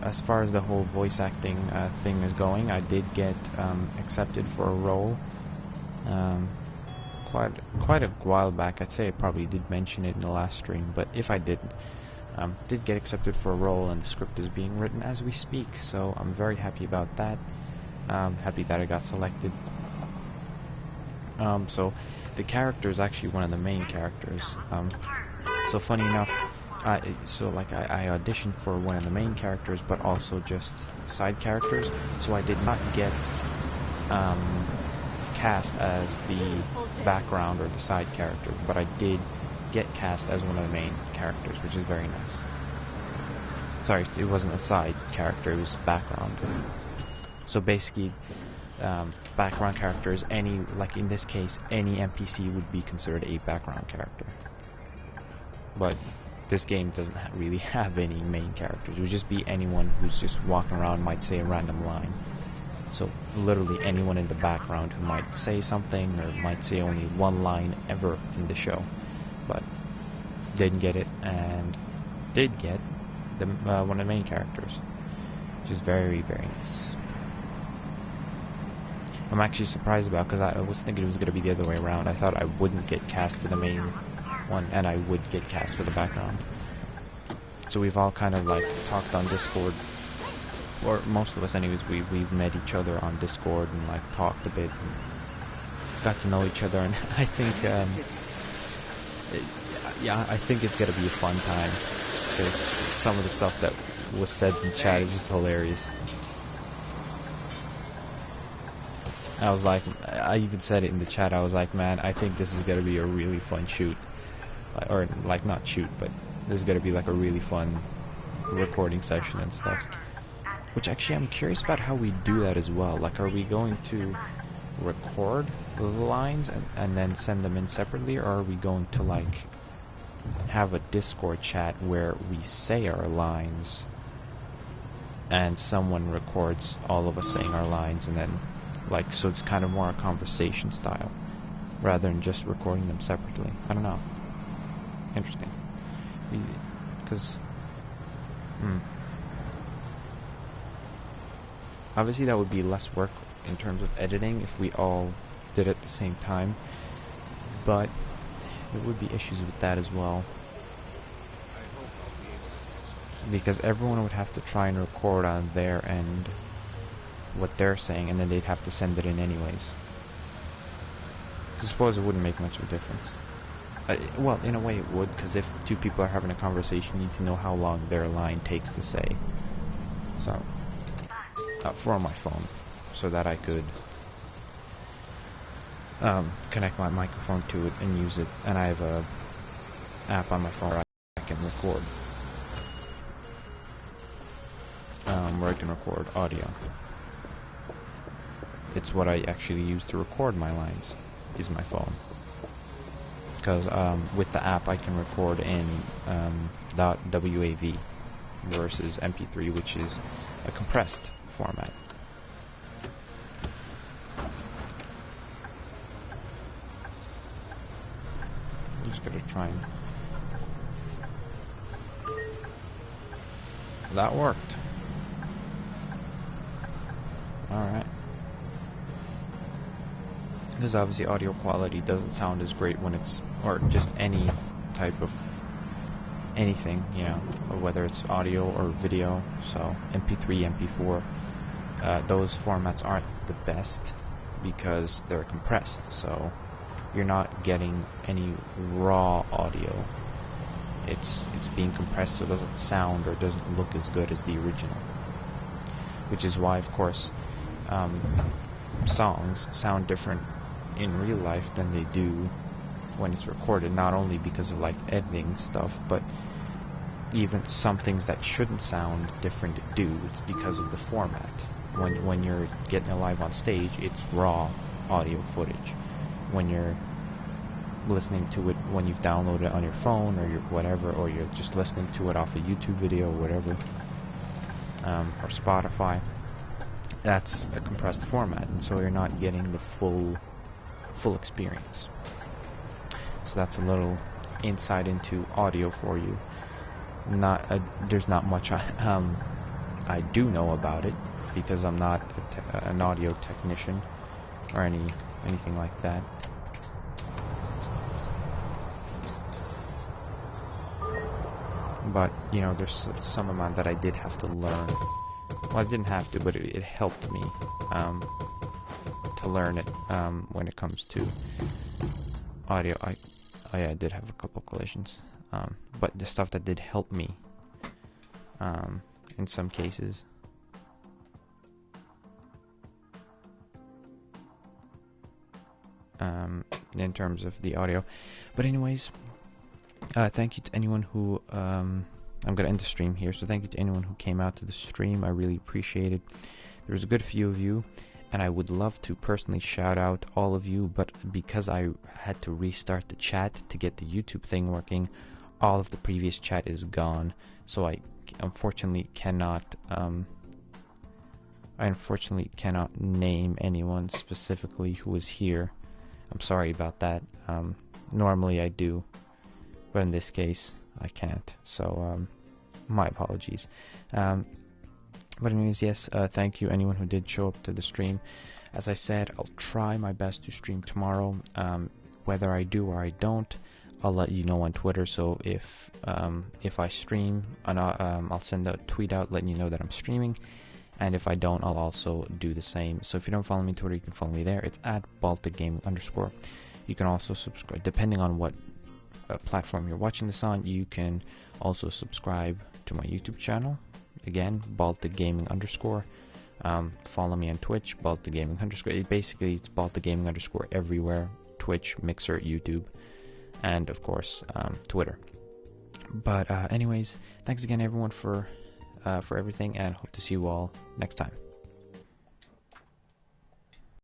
as far as the whole voice acting thing is going, I did get accepted for a role. Quite a while back. I'd say I probably did mention it in the last stream, but if I didn't, Did get accepted for a role, and the script is being written as we speak, so I'm very happy about that. Happy that I got selected. So the character is actually one of the main characters. So funny enough, I auditioned for one of the main characters, but also just side characters. So I did not get cast as the background or the side character, but I did get cast as one of the main characters, which is very nice. Sorry, it wasn't a side character, it was background. So basically, background characters, like in this case, any NPC would be considered a background character. But this game doesn't really have any main characters. It would just be anyone who's just walking around, might say a random line. So literally anyone in the background who might say something or might say only one line ever in the show. But didn't get it, and did get the one of the main characters, which is very, very nice. I'm actually surprised about, because I was thinking it was going to be the other way around. I thought I wouldn't get cast for the main one, and I would get cast for the background. So we've all kind of like talked on Discord, or most of us anyways, we've met each other on Discord and like talked a bit and got to know each other, and I think I think it's gonna be a fun time, because some of the stuff that was said in chat is just hilarious. I was like, I even said it in the chat, I was like, man, I think this is gonna be a really fun shoot. Or, like, not shoot, but this is gonna be like a really fun recording session and stuff. Which actually, I'm curious about how we do that as well. Like, are we going to record the lines and then send them in separately, or are we going to, like, have a Discord chat where we say our lines and someone records all of us saying our lines, and then, like, so it's kind of more a conversation style rather than just recording them separately? I don't know. Interesting. Because obviously that would be less work in terms of editing if we all did it at the same time, but there would be issues with that as well, because everyone would have to try and record on their end what they're saying, and then they'd have to send it in anyways. I suppose it wouldn't make much of a difference. Well, in a way it would, because if two people are having a conversation, you need to know how long their line takes to say. So, for my phone, so that I could connect my microphone to it and use it, and I have a app on my phone where I can record. Where I can record audio. It's what I actually use to record my lines, is my phone. Because with the app I can record in .wav versus MP3, which is a compressed format. I'm just gonna try and... That worked. Alright. Because obviously audio quality doesn't sound as great when it's, or just any type of anything, you know, whether it's audio or video. So MP3, MP4, those formats aren't the best because they're compressed, so you're not getting any raw audio. It's being compressed so it doesn't sound or doesn't look as good as the original. Which is why, of course, songs sound different in real life than they do when it's recorded, not only because of like editing stuff, but even some things that shouldn't sound different do. It's because of the format. When you're getting it live on stage, it's raw audio footage. When you're listening to it, when you've downloaded it on your phone or your whatever, or you're just listening to it off a YouTube video or whatever, or Spotify, that's a compressed format, and so you're not getting the full experience. So that's a little insight into audio for you. There's not much I do know about it, because I'm not an audio technician or anything like that. but you know, there's some amount that I did have to learn. Well, I didn't have to, but it helped me to learn it when it comes to audio. Oh yeah, I did have a couple collisions, but the stuff that did help me in some cases. In terms of the audio. But anyways, thank you to anyone who I'm gonna end the stream here, so thank you to anyone who came out to the stream. I really appreciate it. There's a good few of you, and I would love to personally shout out all of you, but because I had to restart the chat to get the YouTube thing working, all of the previous chat is gone, so I unfortunately cannot name anyone specifically who was here. I'm sorry about that. Normally I do, but in this case I can't, so my apologies. But anyways, yes, thank you anyone who did show up to the stream. As I said, I'll try my best to stream tomorrow. Whether I do or I don't, I'll let you know on Twitter. So if I stream, I'll send a tweet out letting you know that I'm streaming. And if I don't, I'll also do the same. So if you don't follow me on Twitter, you can follow me there. It's at @BalticGaming_. You can also subscribe, depending on what platform you're watching this on. You can also subscribe to my YouTube channel. Again, @BalticGaming_. Follow me on Twitch, @BalticGaming_. Basically, it's @BalticGaming_ everywhere. Twitch, Mixer, YouTube, and of course, Twitter. But anyways, thanks again everyone for everything, and hope to see you all next time.